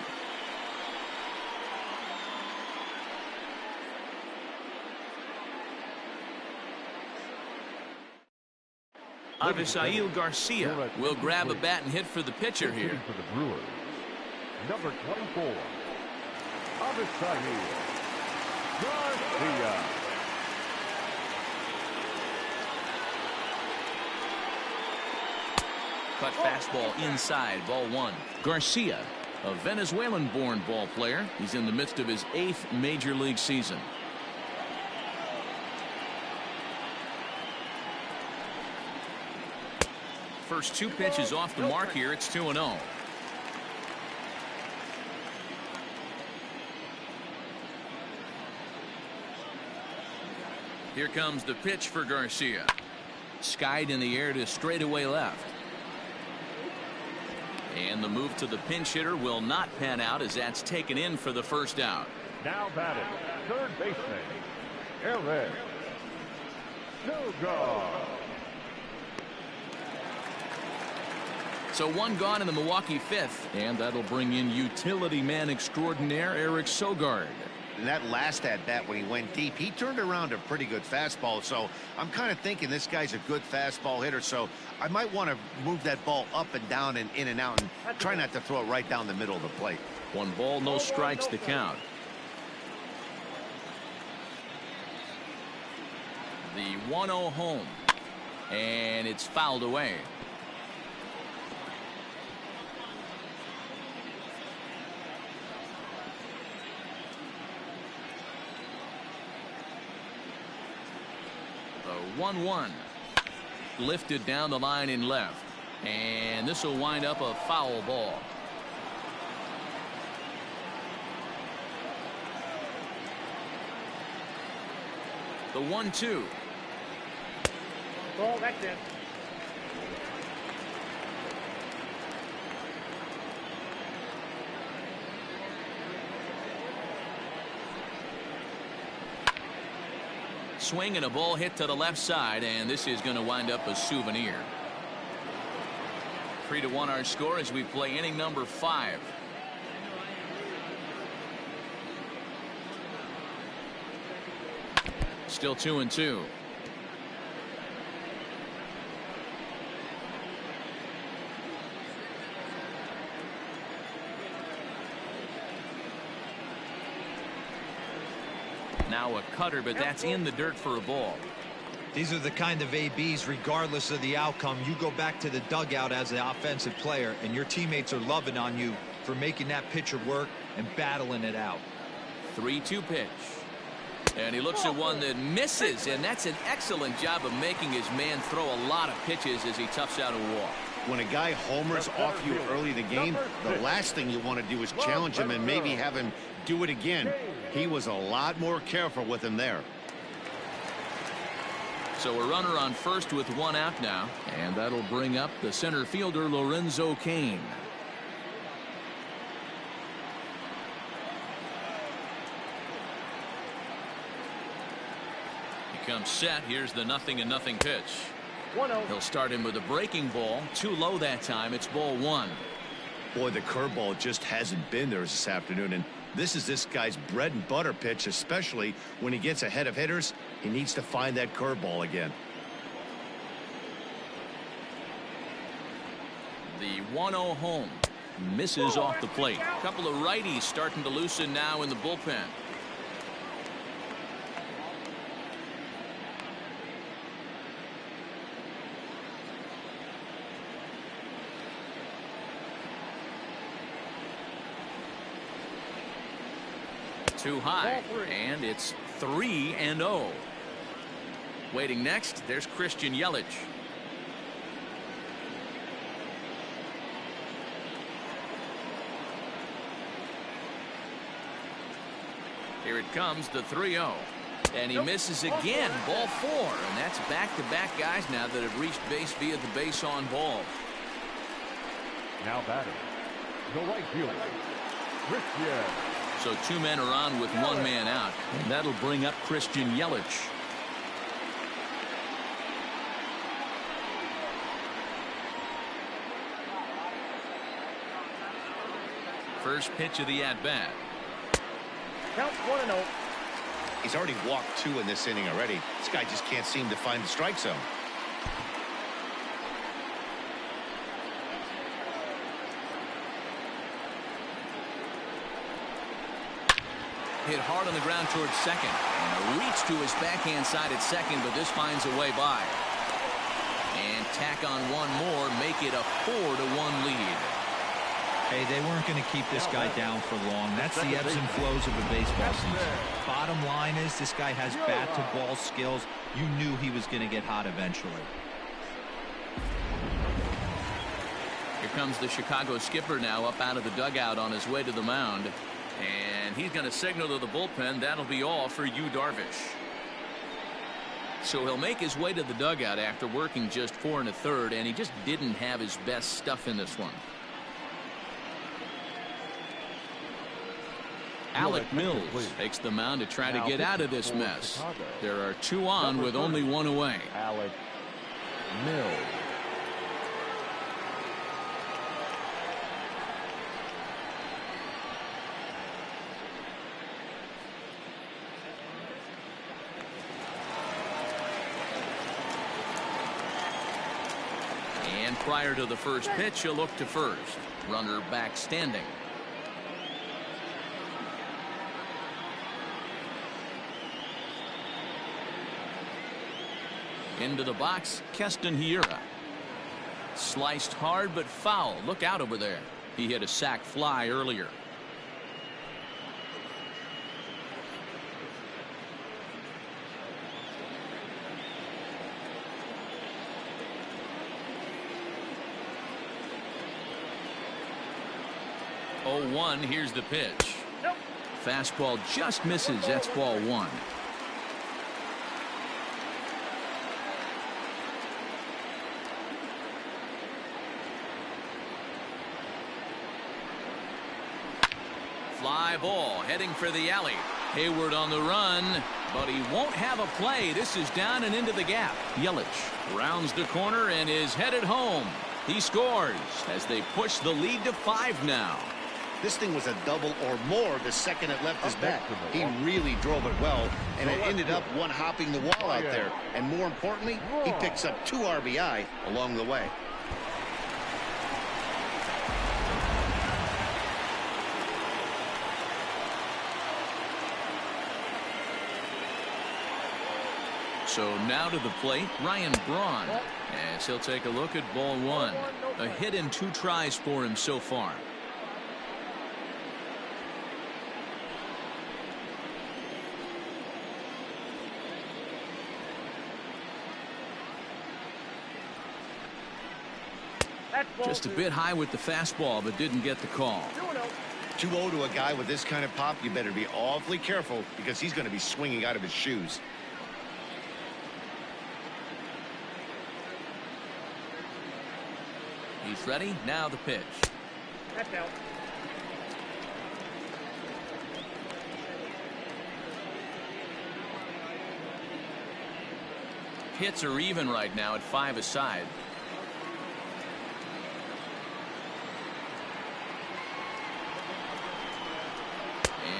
Avisail Garcia will grab a bat and hit for the pitcher here.
For the Brewers, number 24, Avisail Garcia.
Cut fastball inside, ball 1. Garcia, a Venezuelan-born ball player. He's in the midst of his 8th major league season. First 2 pitches off the mark here. It's 2-0. Here comes the pitch for Garcia. Skied in the air to straightaway left. And the move to the pinch hitter will not pan out as that's taken in for the first out.
Now batting, third baseman, Eric Sogard.
So 1 gone in the Milwaukee 5th, and that'll bring in utility man extraordinaire Eric Sogard.
And that last at bat when he went deep, he turned around a pretty good fastball. So I'm kind of thinking this guy's a good fastball hitter. So I might want to move that ball up and down and in and out and try not to throw it right down the middle of the plate.
1 ball, no strikes to count. The 1-0 home. And it's fouled away. The 1-1. Lifted down the line in left. And this will wind up a foul ball. The 1-2.
Ball, that's it.
Swing and a ball hit to the left side, and this is going to wind up a souvenir. 3-1 our score as we play inning number 5. Still 2-2. Now a cutter, but that's in the dirt for a ball.
These are the kind of ABs, regardless of the outcome, you go back to the dugout as the offensive player, and your teammates are loving on you for making that pitcher work and battling it out.
3-2 pitch. And he looks at one that misses, and that's an excellent job of making his man throw a lot of pitches as he toughs out a walk.
When a guy homers off you early in the game, the last thing you want to do is challenge him and maybe have him do it again. He was a lot more careful with him there.
So a runner on first with 1 out now, and that'll bring up the center fielder Lorenzo Cain. He comes set. Here's the 0-0 pitch.
1-0.
He'll start him with a breaking ball. Too low that time. It's ball 1.
Boy, the curveball just hasn't been there this afternoon, and this is this guy's bread and butter pitch, especially when he gets ahead of hitters. He needs to find that curveball again.
The 1-0 home. Misses off the plate. A couple of righties starting to loosen now in the bullpen. Too high, and it's 3-0. Waiting next, there's Christian Yelich. Here it comes, the 3-0. And he misses again, ball 4. And that's back-to-back guys now that have reached base via the base on ball.
Now batter, the right fielder, Christian.
So 2 men are on with 1 man out. And that'll bring up Christian Yelich. First pitch of the at-bat.
Count 1-0.
He's already walked 2 in this inning already. This guy just can't seem to find the strike zone.
Hit hard on the ground towards second. And a reach to his backhand side at second, but this finds a way by. And tack on 1 more, make it a 4-1 lead.
Hey, they weren't going to keep this guy down for long. That's the ebbs and flows of a baseball season. Bottom line is this guy has bat-to-ball skills. You knew he was going to get hot eventually.
Here comes the Chicago skipper now up out of the dugout on his way to the mound. And he's going to signal to the bullpen. That'll be all for Yu Darvish. So he'll make his way to the dugout after working just 4 1/3, and he just didn't have his best stuff in this one. Alec Mills takes the mound to try to get out of this mess. There are 2 on with only 1 away.
Alec Mills.
And prior to the first pitch, he'll look to first. Runner back standing. Into the box, Keston Hiura. Sliced hard but foul. Look out over there. He hit a sac fly earlier. Oh, 1. Here's the pitch.
Nope.
Fastball just misses. That's ball 1. Fly ball heading for the alley. Hayward on the run, but he won't have a play. This is down and into the gap. Yelich rounds the corner and is headed home. He scores as they push the lead to 5 now.
This thing was a double or more the second it left his bat. He really drove it well, and it ended up one-hopping the wall out there. And more importantly, he picks up 2 RBI along the way.
So now to the plate, Ryan Braun, as he'll take a look at ball 1. A hit in 2 tries for him so far. Just a bit high with the fastball, but didn't get the call.
2-0 to a guy with this kind of pop. You better be awfully careful because he's going to be swinging out of his shoes.
He's ready. Now the pitch.
That's out.
Hits are even right now at 5 aside.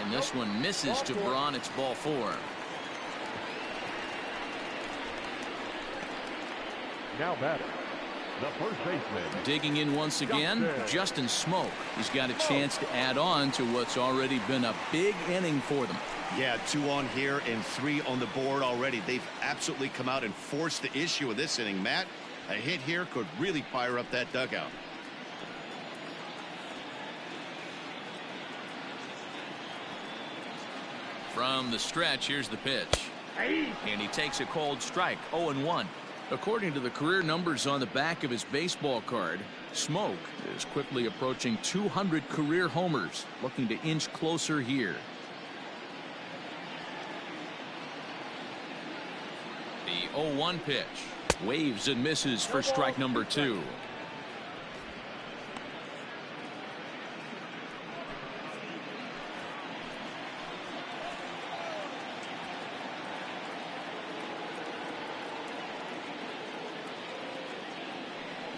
And this one misses to Braun. It's ball 4.
Now batting, the first baseman.
Digging in once again, Justin Smoke. He's got a chance to add on to what's already been a big inning for them.
Yeah, 2 on here and 3 on the board already. They've absolutely come out and forced the issue of this inning, Matt. A hit here could really fire up that dugout.
From the stretch, here's the pitch. And he takes a cold strike, 0-1. According to the career numbers on the back of his baseball card, Smoke is quickly approaching 200 career homers, looking to inch closer here. The 0-1 pitch. Waves and misses for strike number 2.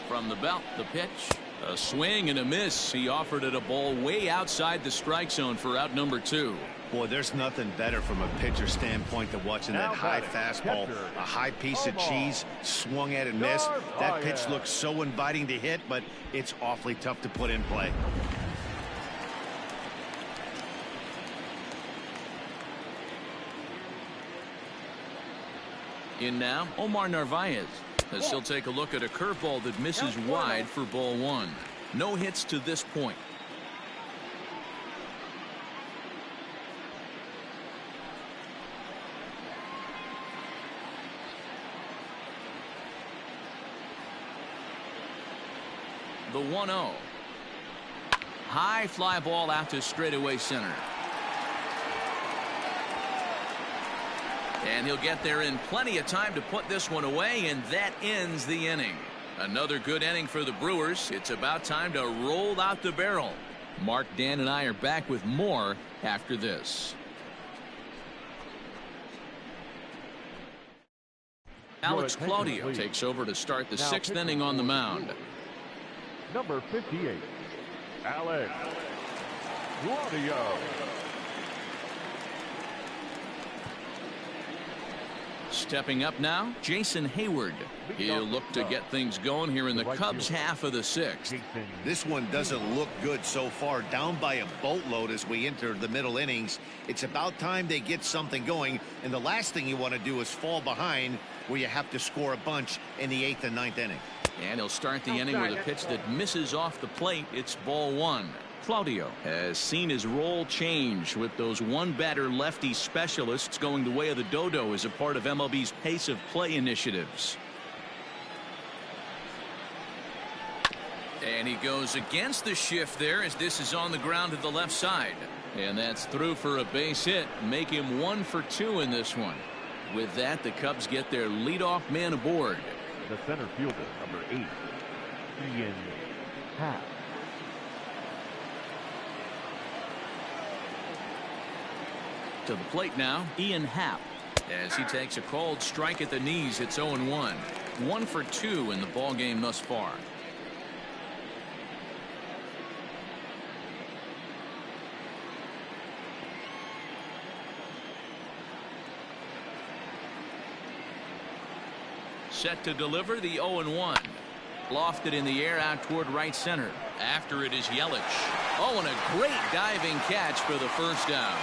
From the belt, the pitch. A swing and a miss. He offered it a ball way outside the strike zone for out number 2.
Boy, there's nothing better from a pitcher standpoint than watching that high fastball. A high piece of cheese, swung at and missed. That pitch looks so inviting to hit, but it's awfully tough to put in play.
In now, Omar Narvaez, as he'll take a look at a curveball that misses wide for ball 1. No hits to this point. The 1-0. High fly ball out to straightaway center. And he'll get there in plenty of time to put this one away, and that ends the inning. Another good inning for the Brewers. It's about time to roll out the barrel. Mark, Dan, and I are back with more after this. Alex Claudio takes over to start the 6th inning on the mound.
Number 58, Alex Claudio.
Stepping up now, Jason Hayward. He'll look to get things going here in the Cubs half of the 6th.
This one doesn't look good so far. Down by a boatload as we enter the middle innings. It's about time they get something going, and the last thing you want to do is fall behind where you have to score a bunch in the 8th and 9th inning.
And he'll start the inning with a pitch that misses off the plate. It's ball 1. Claudio has seen his role change with those one-batter lefty specialists going the way of the dodo as a part of MLB's pace of play initiatives. And he goes against the shift there as this is on the ground to the left side. And that's through for a base hit. Make him 1 for 2 in this one. With that, the Cubs get their leadoff man aboard.
The center fielder, number 8, Ian Happ.
To the plate now, Ian Happ. As he takes a called strike at the knees, it's 0-1. 1 for 2 in the ball game thus far. Set to deliver the 0-1. Lofted in the air out toward right center. After it is Yelich. Oh, and a great diving catch for the first down.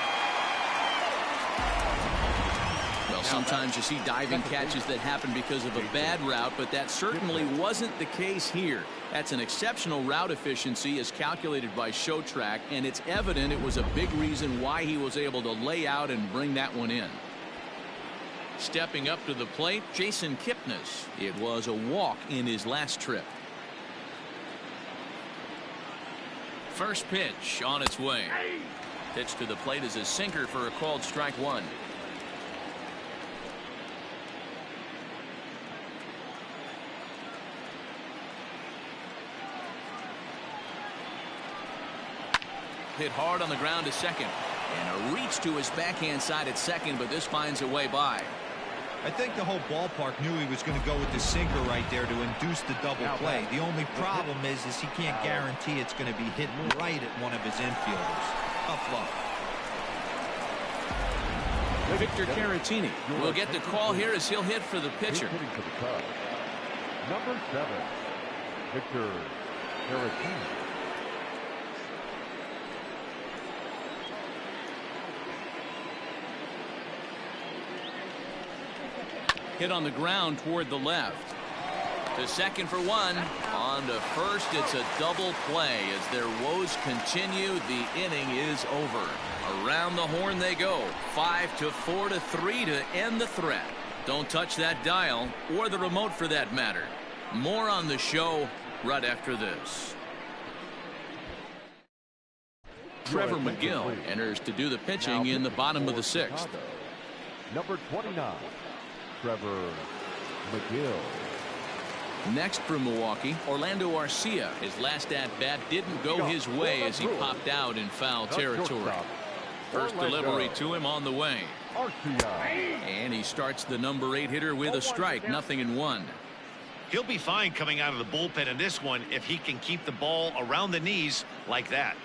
Well, sometimes you see diving catches that happen because of a bad route, but that certainly wasn't the case here. That's an exceptional route efficiency as calculated by ShowTrack, and it's evident it was a big reason why he was able to lay out and bring that one in. Stepping up to the plate, Jason Kipnis. It was a walk in his last trip. First pitch on its way. Pitch to the plate is a sinker for a called strike 1. Hit hard on the ground to second. And a reach to his backhand side at second, but this finds a way by.
I think the whole ballpark knew he was going to go with the sinker right there to induce the double play. The only problem is he can't guarantee it's going to be hit right at one of his infielders. Tough luck.
Victor Caratini will get the call here as he'll hit for the pitcher.
Number 7, Victor Caratini.
Hit on the ground toward the left. To second for 1. On to first, it's a double play. As their woes continue, the inning is over. Around the horn they go. 5-4-3 to end the threat. Don't touch that dial, or the remote for that matter. More on the show right after this. Trevor McGill enters to do the pitching in the bottom of the 6th.
Number 29, Trevor McGill.
Next for Milwaukee, Orlando Arcia. His last at-bat didn't go his way as he popped out in foul territory. First delivery to him on the way. And he starts the number 8 hitter with a strike. 0-1.
He'll be fine coming out of the bullpen in this one if he can keep the ball around the knees like that.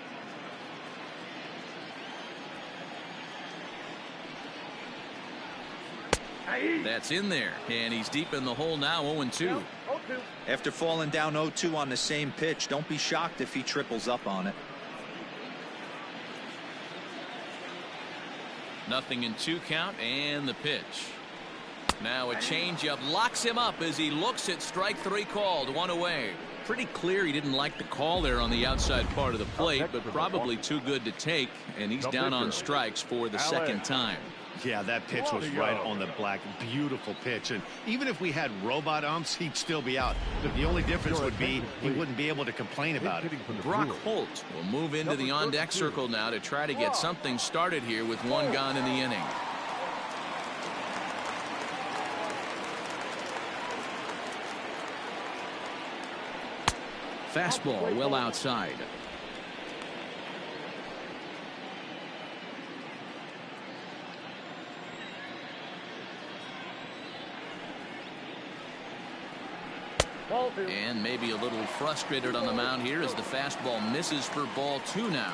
That's in there, and he's deep in the hole now. 0-2.
After falling down 0-2 on the same pitch, don't be shocked if he triples up on it.
0-2 count, and the pitch. Now a changeup locks him up as he looks at strike 3 called. 1 away. Pretty clear he didn't like the call there on the outside part of the plate, but probably too good to take, and he's down on strikes for the second time.
Yeah, that pitch was right on the black. Beautiful pitch. And even if we had robot umps, he'd still be out. But the only difference would be he wouldn't be able to complain about it.
Brock Holt will move into the on-deck circle now to try to get something started here with 1 gone in the inning. Fastball well outside. And maybe a little frustrated on the mound here as the fastball misses for ball 2 now.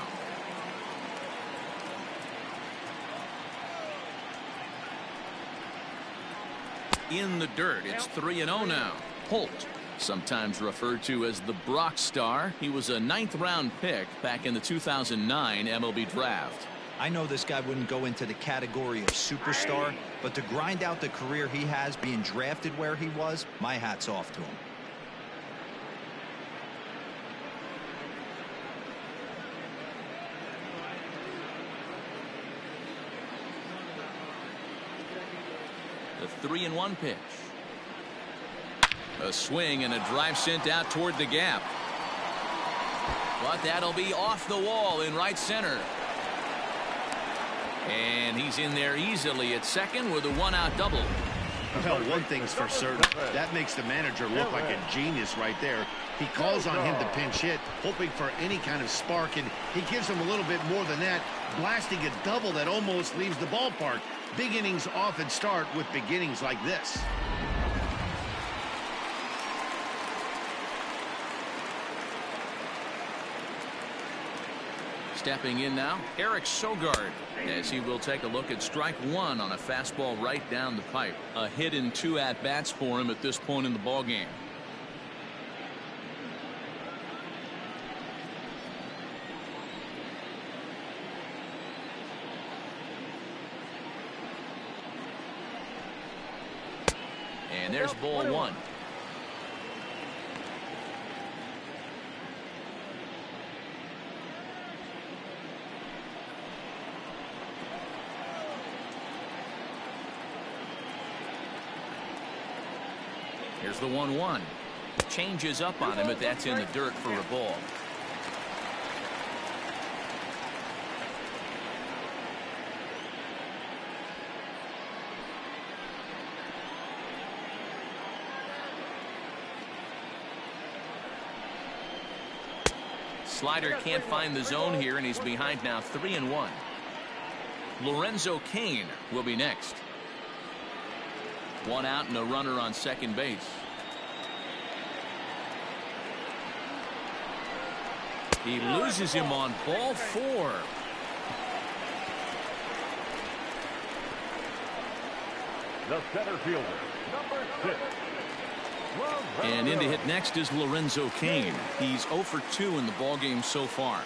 In the dirt, it's 3-0 now. Holt, sometimes referred to as the Brock Star. He was a 9th round pick back in the 2009 MLB draft.
I know this guy wouldn't go into the category of superstar, but to grind out the career he has being drafted where he was, my hat's off to him.
The 3-1 pitch. A swing and a drive sent out toward the gap. But that'll be off the wall in right center. And he's in there easily at second with a 1-out double.
Well, one thing's for certain. That makes the manager look like a genius right there. He calls on him to pinch hit, hoping for any kind of spark, and he gives him a little bit more than that, blasting a double that almost leaves the ballpark. Big innings often start with beginnings like this.
Stepping in now, Eric Sogard, as he will take a look at strike one on a fastball right down the pipe. A hit in 2 at-bats for him at this point in the ballgame. And there's ball one. Here's the 1-1. Changes up on him, but that's in the dirt for a ball. Slider can't find the zone here, and he's behind now 3-1. Lorenzo Cain will be next. 1 out and a runner on second base. He loses him on ball 4.
The center fielder, number 6.
And in to hit next is Lorenzo Cain. He's 0 for 2 in the ballgame so far.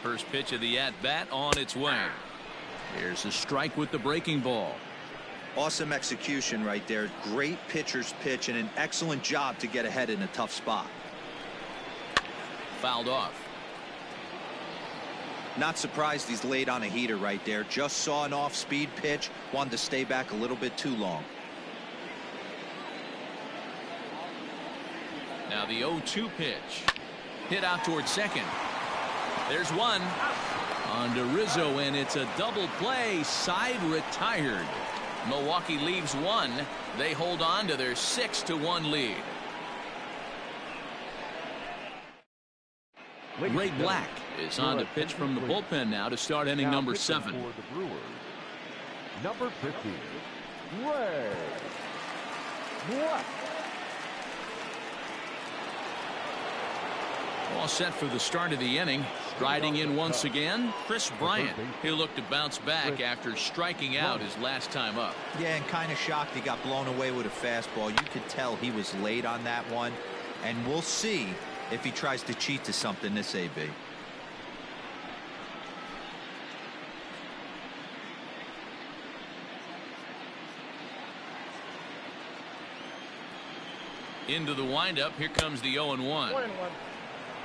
First pitch of the at-bat on its way. Here's a strike with the breaking ball.
Awesome execution right there. Great pitcher's pitch and an excellent job to get ahead in a tough spot.
Fouled off.
Not surprised he's laid on a heater right there. Just saw an off-speed pitch. Wanted to stay back a little bit too long.
Now the 0-2 pitch. Hit out towards second. There's one. On to Rizzo, and it's a double play. Side retired. Milwaukee leaves one. They hold on to their 6-1 lead. Ray Black is on to pitch from the bullpen now to start inning number 7.
For the Brewers, number 15, Ray Black.
All set for the start of the inning. Striding in once again, Chris Bryant. He'll look to bounce back after striking out his last time up.
Yeah, and kind of shocked he got blown away with a fastball. You could tell he was late on that one. And we'll see if he tries to cheat to something this AB.
Into the windup. Here comes the 0-1.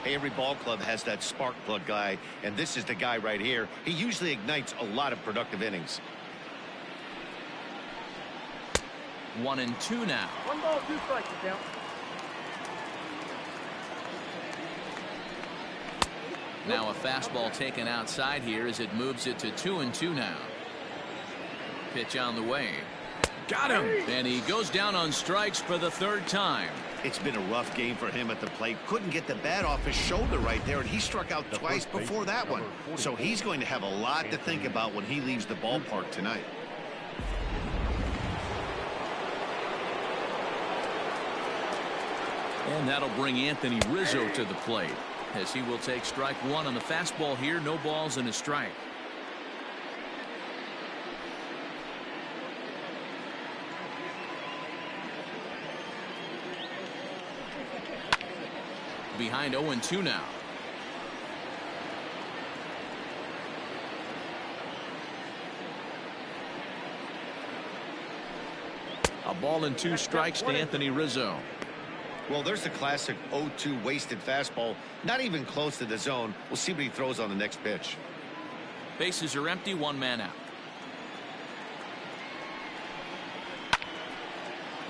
Hey, every ball club has that spark plug guy, and this is the guy right here. He usually ignites a lot of productive innings.
1-2 now.
1 ball, 2 strikes, count.
Now a fastball taken outside here as it moves it to 2-2 now. Pitch on the way. Got him. And he goes down on strikes for the 3rd time.
It's been a rough game for him at the plate. Couldn't get the bat off his shoulder right there, and he struck out twice before that one. So he's going to have a lot to think about when he leaves the ballpark tonight.
And that'll bring Anthony Rizzo to the plate, as he will take strike 1 on the fastball here. No balls and a strike. behind 0-2 now. A ball and 2 strikes to Anthony Rizzo.
Well, there's the classic 0-2 wasted fastball. Not even close to the zone. We'll see what he throws on the next pitch.
Bases are empty, 1 man out.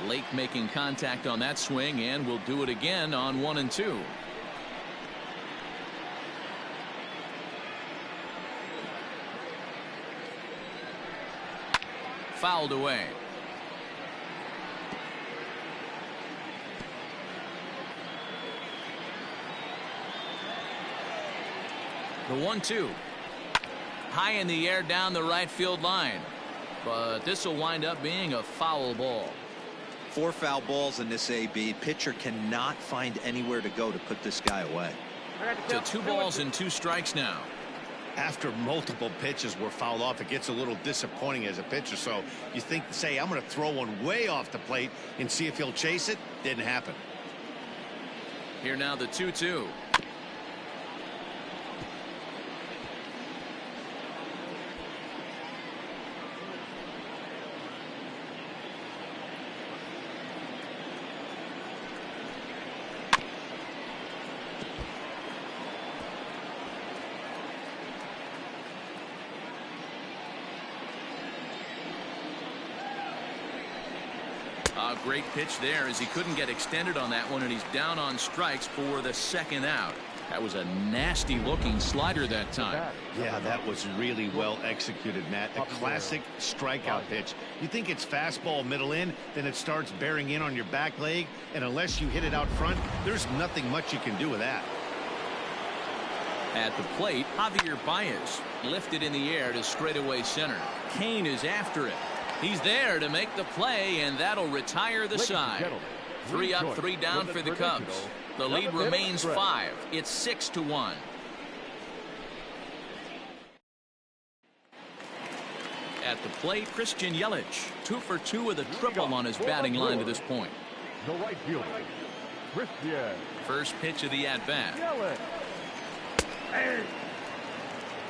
Lake making contact on that swing, and will do it again on 1-2. Fouled away. The 1-2. High in the air down the right field line. But this will wind up being a foul ball.
4 foul balls in this AB. Pitcher cannot find anywhere to go to put this guy away.
To 2 balls and 2 strikes now.
After multiple pitches were fouled off, it gets a little disappointing as a pitcher. So you think, say, I'm going to throw one way off the plate and see if he'll chase it. Didn't happen.
Here now the 2-2. A great pitch there as he couldn't get extended on that one, and he's down on strikes for the 2nd out. That was a nasty looking slider that time.
Yeah, that was really well executed, Matt. A classic strikeout pitch. You think it's fastball middle in, then it starts bearing in on your back leg, and unless you hit it out front, there's nothing much you can do with that.
At the plate, Javier Baez lifted in the air to straightaway center. Kane is after it. He's there to make the play, and that'll retire the side. 3 up, 3 down for the Cubs. The lead remains 5. It's 6-1. At the plate, Christian Yelich, 2 for 2 with a triple on his batting line to this point.
The right fielder, Christian.
First pitch of the at-bat.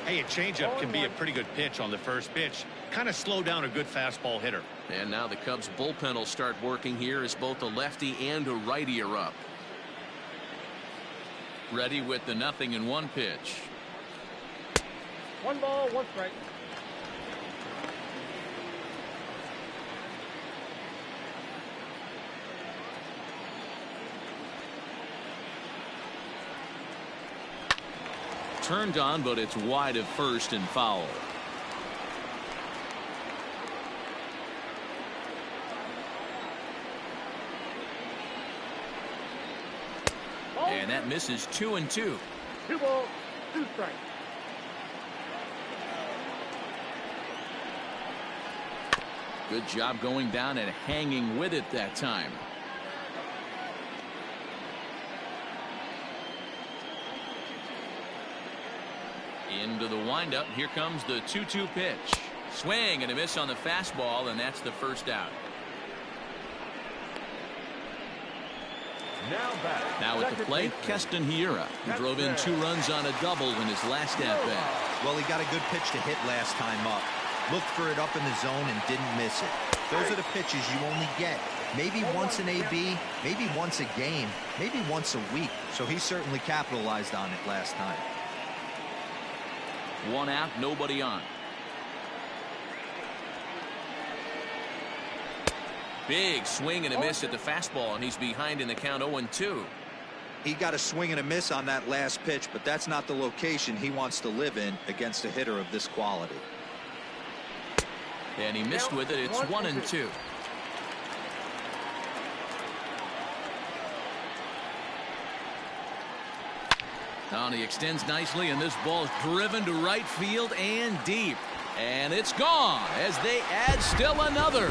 Hey, a changeup can be a pretty good pitch on the first pitch. Kind of slow down a good fastball hitter.
And now the Cubs bullpen will start working here as both a lefty and a righty are up. Ready with the 0-1 pitch.
1 ball, 1 strike.
Turned on, but it's wide of first and foul. And that misses 2-2.
2 balls, 2 strikes.
Good job going down and hanging with it that time. Into the windup. Here comes the 2-2 pitch. Swing and a miss on the fastball, and that's the first out. Now at the plate, Keston Hiura, who drove in 2 runs on a double in his last at-bat.
Well, he got a good pitch to hit last time up. Looked for it up in the zone and didn't miss it. Those are the pitches you only get maybe once an AB, maybe once a game, maybe once a week. So he certainly capitalized on it last time.
1 out, nobody on. Big swing and a miss at the fastball, and he's behind in the count 0-2.
He got a swing and a miss on that last pitch, but that's not the location he wants to live in against a hitter of this quality.
And he missed with it. It's 1-2. Now he extends nicely, and this ball is driven to right field and deep. And it's gone as they add still another.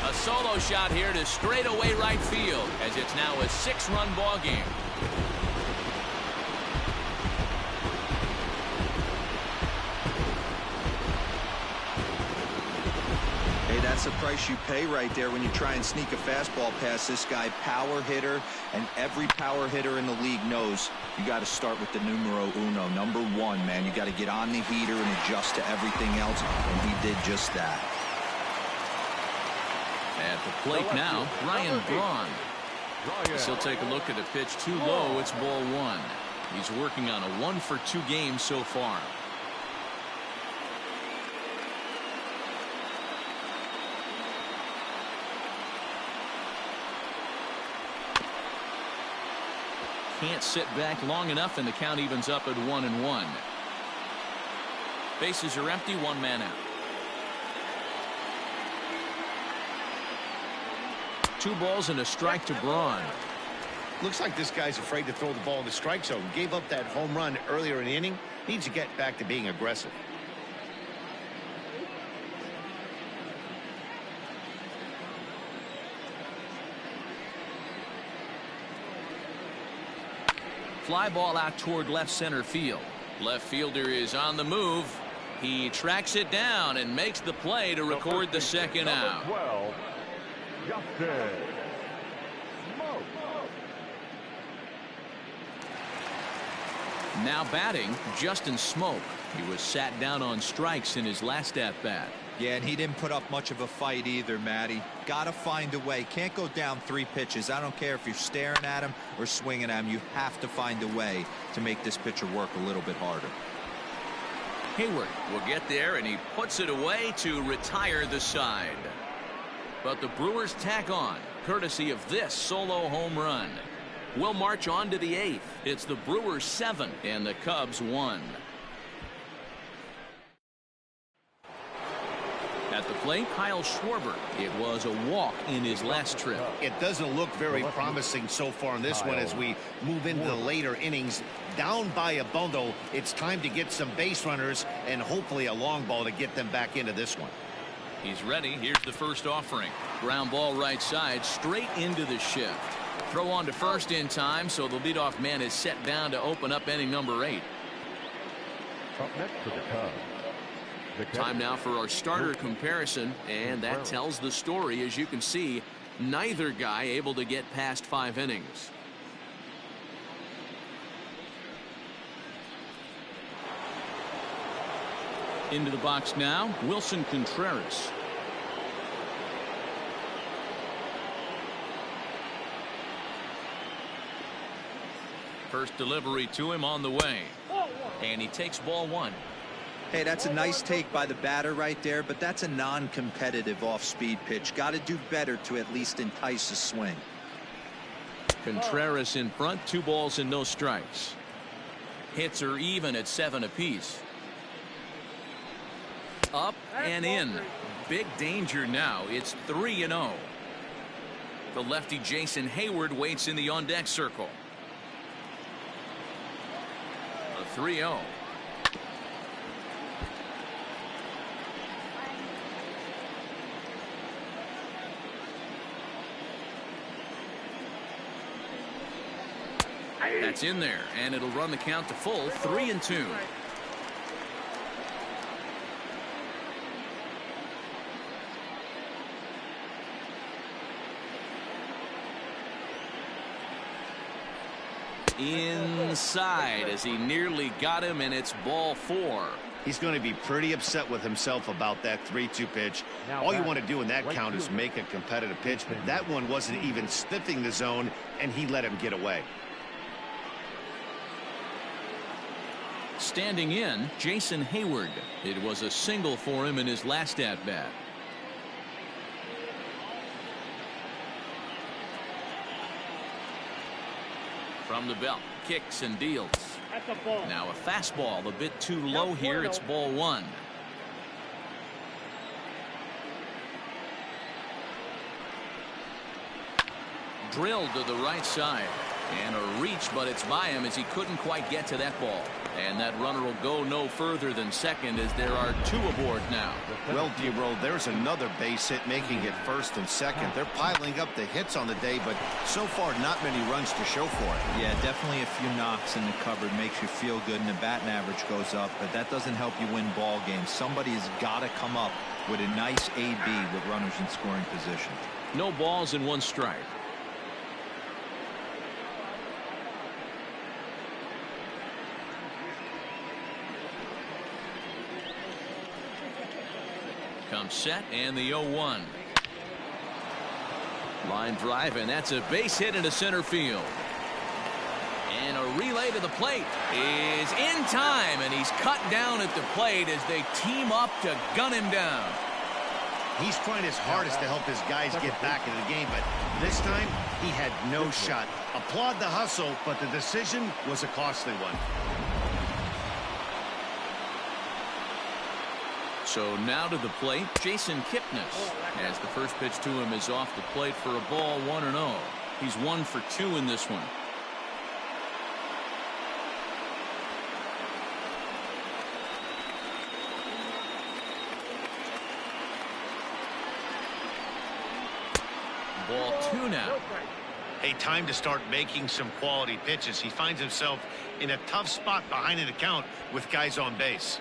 A solo shot here to straightaway right field as it's now a 6-run ball game.
that's the price you pay right there when you try and sneak a fastball past this guy. Power hitter, and every power hitter in the league knows you got to start with the numero uno, number one, man. You got to get on the heater and adjust to everything else, and he did just that.
At the plate now, Ryan Braun. As he'll take a look at a pitch too low. It's ball one. He's working on a 1-for-2 game so far. Can't sit back long enough, and the count evens up at 1-1. Bases are empty, one man out. 2 balls and a strike to Braun.
Looks like this guy's afraid to throw the ball in the strike zone. Gave up that home run earlier in the inning. Needs to get back to being aggressive.
Fly ball out toward left center field. Left fielder is on the move. He tracks it down and makes the play to record the second out.
12, Justin.
Now batting, Justin Smoke. He was sat down on strikes in his last at-bat.
Yeah, and he didn't put up much of a fight either, Matty. Got to find a way. Can't go down 3 pitches. I don't care if you're staring at him or swinging at him. You have to find a way to make this pitcher work a little bit harder.
Hayward will get there, and he puts it away to retire the side. But the Brewers tack on, courtesy of this solo home run. We'll march on to the 8th. It's the Brewers 7 and the Cubs 1. At the plate, Kyle Schwarber. It was a walk in his last trip.
It doesn't look very promising so far in this one as we move into the later innings. Down by a bundle, it's time to get some base runners and hopefully a long ball to get them back into this one.
He's ready. Here's the first offering. Ground ball right side, straight into the shift. Throw on to first in time, so the leadoff man is set down to open up inning number 8.
Up next for the Cubs.
Time now for our starter comparison, and that tells the story. As you can see, neither guy able to get past 5 innings. Into the box now, Wilson Contreras. First delivery to him on the way, and he takes ball 1.
Hey, that's a nice take by the batter right there, but that's a non-competitive off-speed pitch. Got to do better to at least entice a swing.
Contreras in front, 2 balls and no strikes. Hits are even at 7 apiece. Up and in. Big danger now. It's 3-0. The lefty Jason Hayward waits in the on-deck circle. A 3-0. That's in there, and it'll run the count to full, 3-2. Inside as he nearly got him, and it's ball 4.
He's going to be pretty upset with himself about that 3-2 pitch. All you want to do in that count is make a competitive pitch. That one wasn't even sniffing the zone, and he let him get away.
Standing in, Jason Hayward. It was a single for him in his last at-bat. From the belt, kicks and deals. Now a fastball a bit too low here. It's ball 1. Drilled to the right side. And a reach, but it's by him as he couldn't quite get to that ball. And that runner will go no further than second as there are 2 aboard now.
Well, D-Roll, there's another base hit making it first and second. They're piling up the hits on the day, but so far not many runs to show for it.
Yeah, definitely a few knocks in the cupboard makes you feel good, and the batting average goes up, but that doesn't help you win ball games. Somebody's got to come up with a nice AB with runners in scoring position.
No balls and 1 strike. Comes set and the 0-1. Line drive, and that's a base hit into center field. And a relay to the plate is in time, and he's cut down at the plate as they team up to gun him down.
He's trying his hardest to help his guys get back into the game, but this time he had no shot. Applaud the hustle, but the decision was a costly one.
So now to the plate, Jason Kipnis, as the first pitch to him is off the plate for a ball, 1-0. He's 1 for 2 in this one. Ball 2 now.
Hey, time to start making some quality pitches. He finds himself in a tough spot behind an account with guys on base.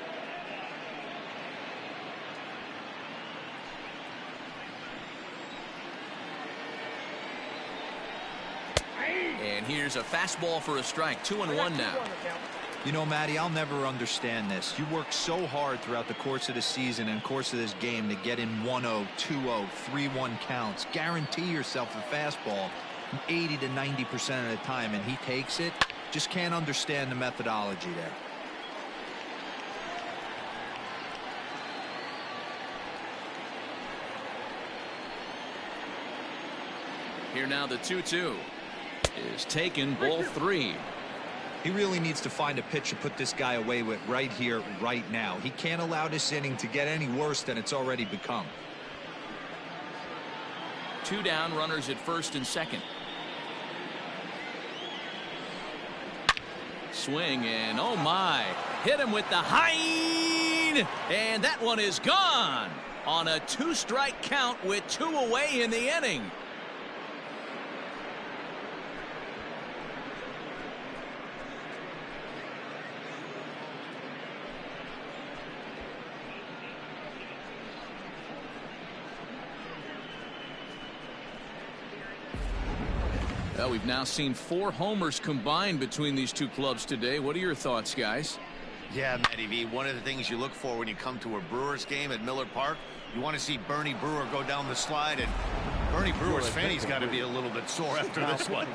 And here's a fastball for a strike. 2-1 now.
You know, Matty, I'll never understand this. You work so hard throughout the course of the season and course of this game to get in 1-0, 2-0, 3-1 counts. Guarantee yourself a fastball 80 to 90% of the time, and he takes it. Just can't understand the methodology there.
Here now the 2-2 is taken, ball 3.
He really needs to find a pitch to put this guy away with right here, right now. He can't allow this inning to get any worse than it's already become.
2 down, runners at first and second. Swing, and oh my, hit him with the hind, and that one is gone on a 2-strike count with 2 away in the inning. Well, we've now seen 4 homers combined between these 2 clubs today. What are your thoughts, guys?
Yeah, Matty V, one of the things you look for when you come to a Brewers game at Miller Park, you want to see Bernie Brewer go down the slide, and Bernie Brewer's fanny's got to be a little bit sore after this one.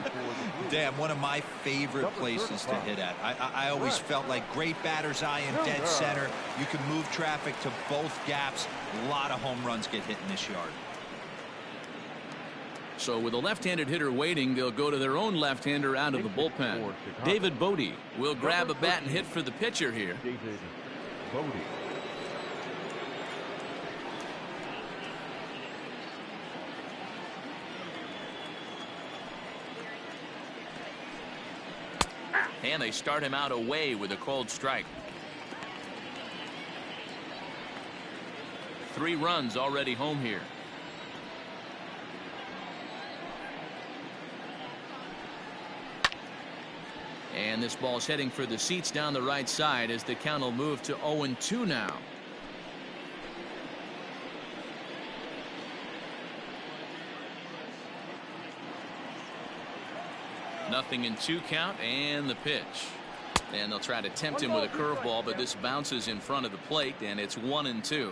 Damn, one of my favorite places to hit at. I always felt like great batter's eye in dead center. You can move traffic to both gaps. A lot of home runs get hit in this yard.
So with a left-handed hitter waiting, they'll go to their own left-hander out of the bullpen. David Bodie will grab a bat and hit for the pitcher here.
David Bodie.
And they start him out away with a cold strike. 3 runs already home here. And this ball's heading for the seats down the right side as the count will move to 0-2 now. Nothing in 2 count, and the pitch. And they'll try to tempt him with a curveball, but this bounces in front of the plate, and it's 1-2.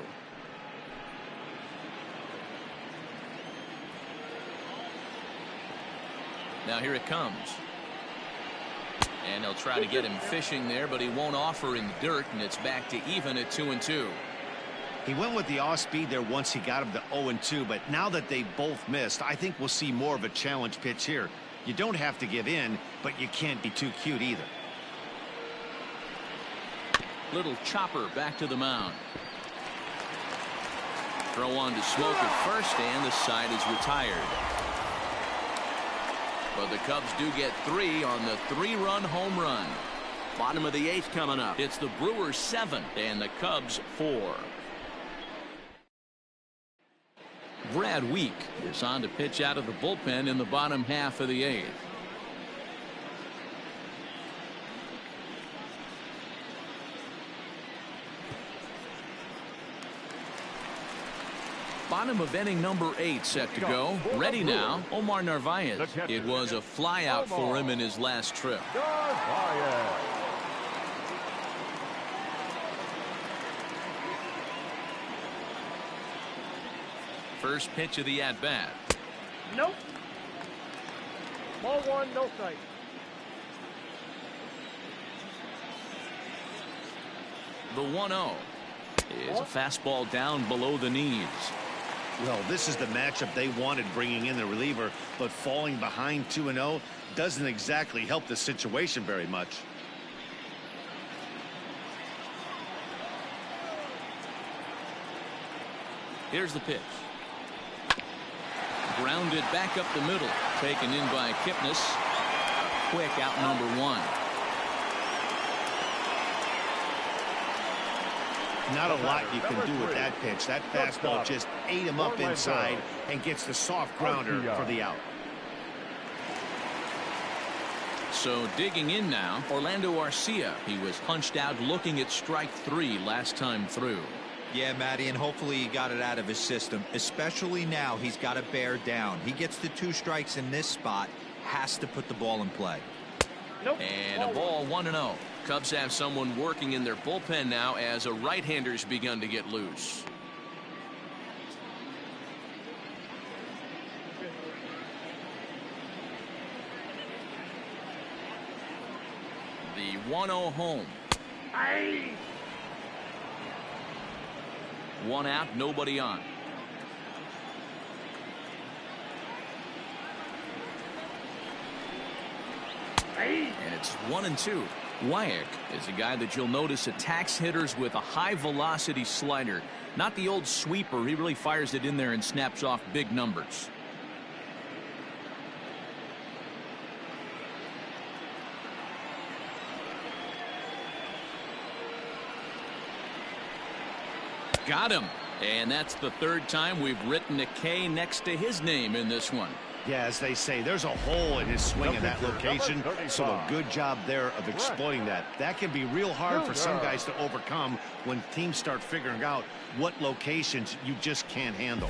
Now here it comes. And they'll try to get him fishing there, but he won't offer in the dirt, and it's back to even at 2-2.
He went with the off speed there once he got him to 0-2, but now that they both missed, I think we'll see more of a challenge pitch here. You don't have to give in, but you can't be too cute either.
Little chopper back to the mound. Throw on to Smoke at first, and the side is retired. But the Cubs do get 3 on the 3-run home run. Bottom of the 8th coming up. It's the Brewers 7 and the Cubs 4. Brad Week is on to pitch out of the bullpen in the bottom half of the 8th. Bottom of inning number 8 set to go. Ready now, Omar Narvaez. It was a flyout for him in his last trip. First pitch of the at-bat.
Nope. Ball 1, no strike.
The 1-0 is a fastball down below the knees.
Well, this is the matchup they wanted, bringing in the reliever, but falling behind 2-0 doesn't exactly help the situation very much.
Here's the pitch. Grounded back up the middle. Taken in by Kipnis. Quick out number 1.
Not a lot you can do with that pitch. That fastball just ate him up inside and gets the soft grounder for the out.
So digging in now, Orlando Arcia. He was punched out looking at strike 3 last time through.
Yeah, Matty, and hopefully he got it out of his system. Especially now, he's got to bear down. He gets the 2 strikes in this spot, has to put the ball in play.
Nope.
And a ball 1-0. Cubs have someone working in their bullpen now as a right-hander's begun to get loose. The 1-0 home.
Aye.
1 out, nobody on. And it's 1-2. Wyack is a guy that you'll notice attacks hitters with a high velocity slider. Not the old sweeper. He really fires it in there and snaps off big numbers. Got him. And that's the 3rd time we've written a K next to his name in this one.
Yeah, as they say, there's a hole in his swing in that location, so a good job there of exploiting that. That can be real hard for some guys to overcome when teams start figuring out what locations you just can't handle.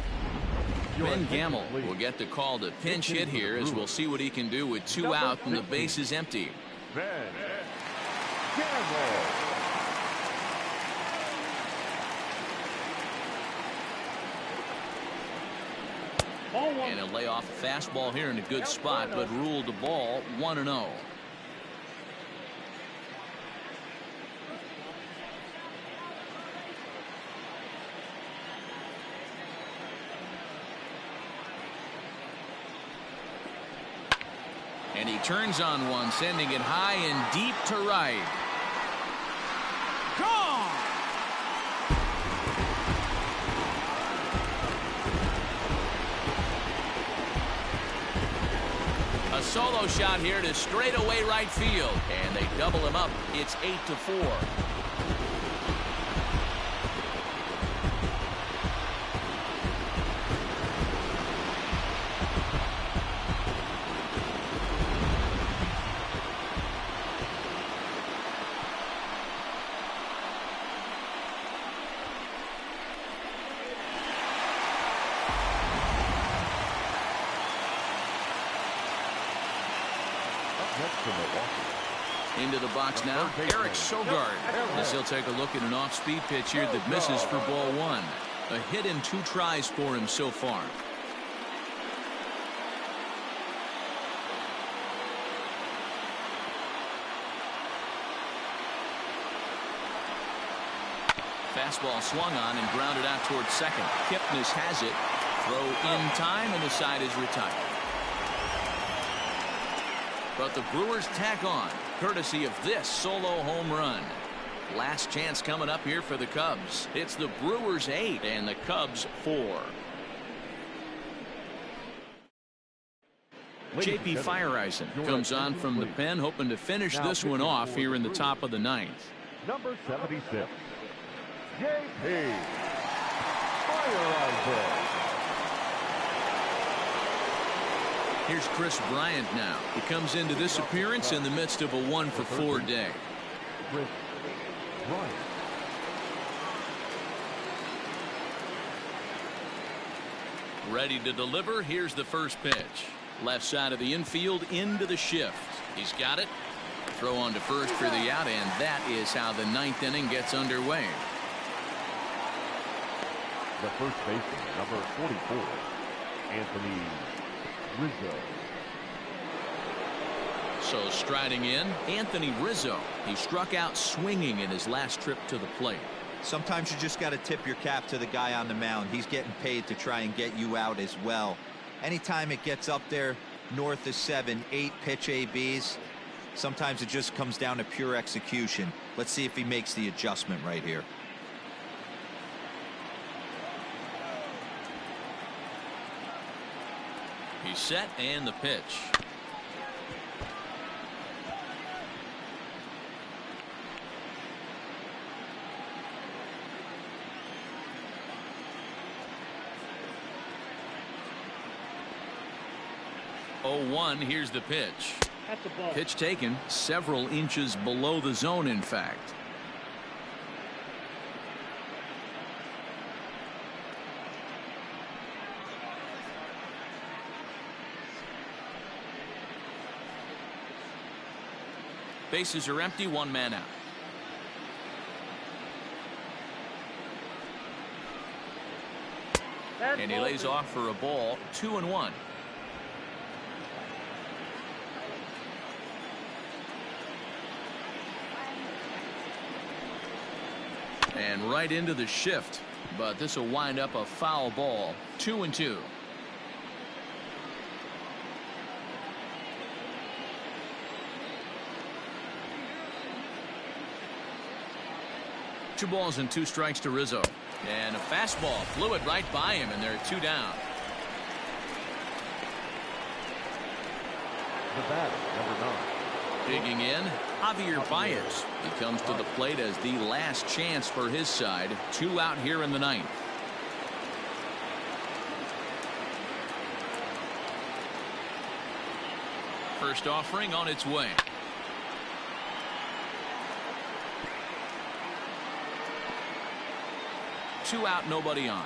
Ben Gamble will get the call to pinch hit here, as we'll see what he can do with 2 out and the base is empty.
Ben Gamble.
And he'll lay off a fastball here in a good spot, but ruled the ball 1-0. And he turns on one, sending it high and deep to right. Gone! A solo shot here to straightaway right field, and they double him up. It's 8-4. Into the box now, Eric Sogard, as he'll take a look at an off-speed pitch here that misses for ball 1. A hit in 2 tries for him so far. Fastball swung on and grounded out towards second. Kipnis has it. Throw in time, and the side is retired. But the Brewers tack on, courtesy of this solo home run. Last chance coming up here for the Cubs. It's the Brewers 8 and the Cubs 4. J.P. Fireisen comes on from the pen, hoping to finish this one off here in the top of the ninth.
Number 76, J.P. Fireisen.
Here's Chris Bryant now. He comes into this appearance in the midst of a 1-for-4 day.
Chris Bryant.
Ready to deliver. Here's the first pitch. Left side of the infield into the shift. He's got it. Throw on to first for the out, and that is how the ninth inning gets underway.
The first baseman, number 44, Anthony Rizzo.
So striding in, Anthony Rizzo. He struck out swinging in his last trip to the plate.
Sometimes you just got to tip your cap to the guy on the mound. He's getting paid to try and get you out as well. Anytime it gets up there north of 7, 8 pitch ABs, sometimes it just comes down to pure execution. Let's see if he makes the adjustment right here.
He's set, and the pitch. Oh, 1, here's the pitch.
That's a ball.
Pitch taken several inches below the zone, in fact. Bases are empty, one man out.
That's
And he
ball
lays
three.
off for a ball, 2-1. And right into the shift, but this will wind up a foul ball, 2-2. Two balls and 2 strikes to Rizzo, and a fastball flew it right by him, and there are 2 down.
The batter, number 9.
Digging in, Javier Baez. He comes to the plate as the last chance for his side. 2 out here in the ninth. First offering on its way. Two out, nobody on.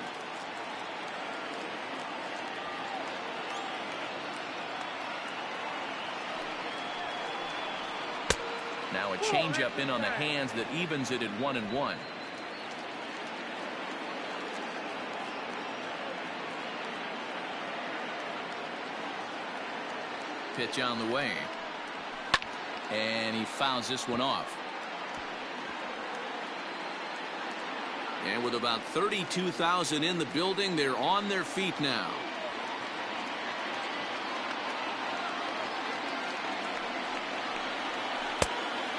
Now a changeup in on the hands that evens it at 1-1. Pitch on the way. And he fouls this one off. And with about 32,000 in the building, they're on their feet now.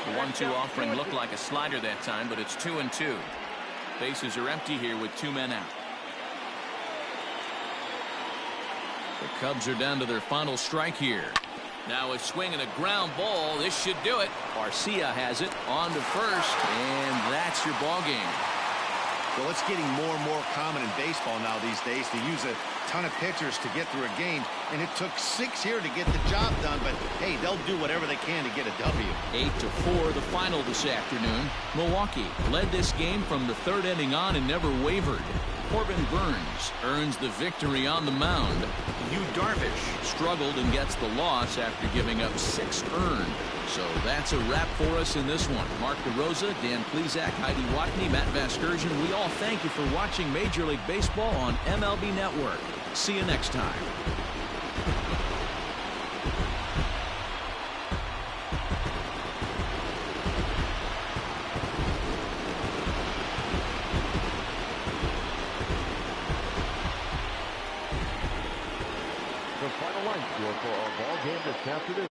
The 1-2 offering looked like a slider that time, but it's 2-2. Bases are empty here with 2 men out. The Cubs are down to their final strike here. Now a swing and a ground ball. This should do it. Garcia has it on to first, and that's your ball game.
Well, it's getting more and more common in baseball now these days to use a ton of pitchers to get through a game, and it took 6 here to get the job done, but hey, they'll do whatever they can to get a W.
8-4 the final this afternoon. Milwaukee led this game from the 3rd inning on and never wavered. Corbin Burns earns the victory on the mound. Yu Darvish struggled and gets the loss after giving up 6 earned. So that's a wrap for us in this one. Mark DeRosa, Dan Plesac, Heidi Watney, Matt Vasgersian. We all thank you for watching Major League Baseball on MLB Network. See you next time.
The final line score for our ball game this afternoon.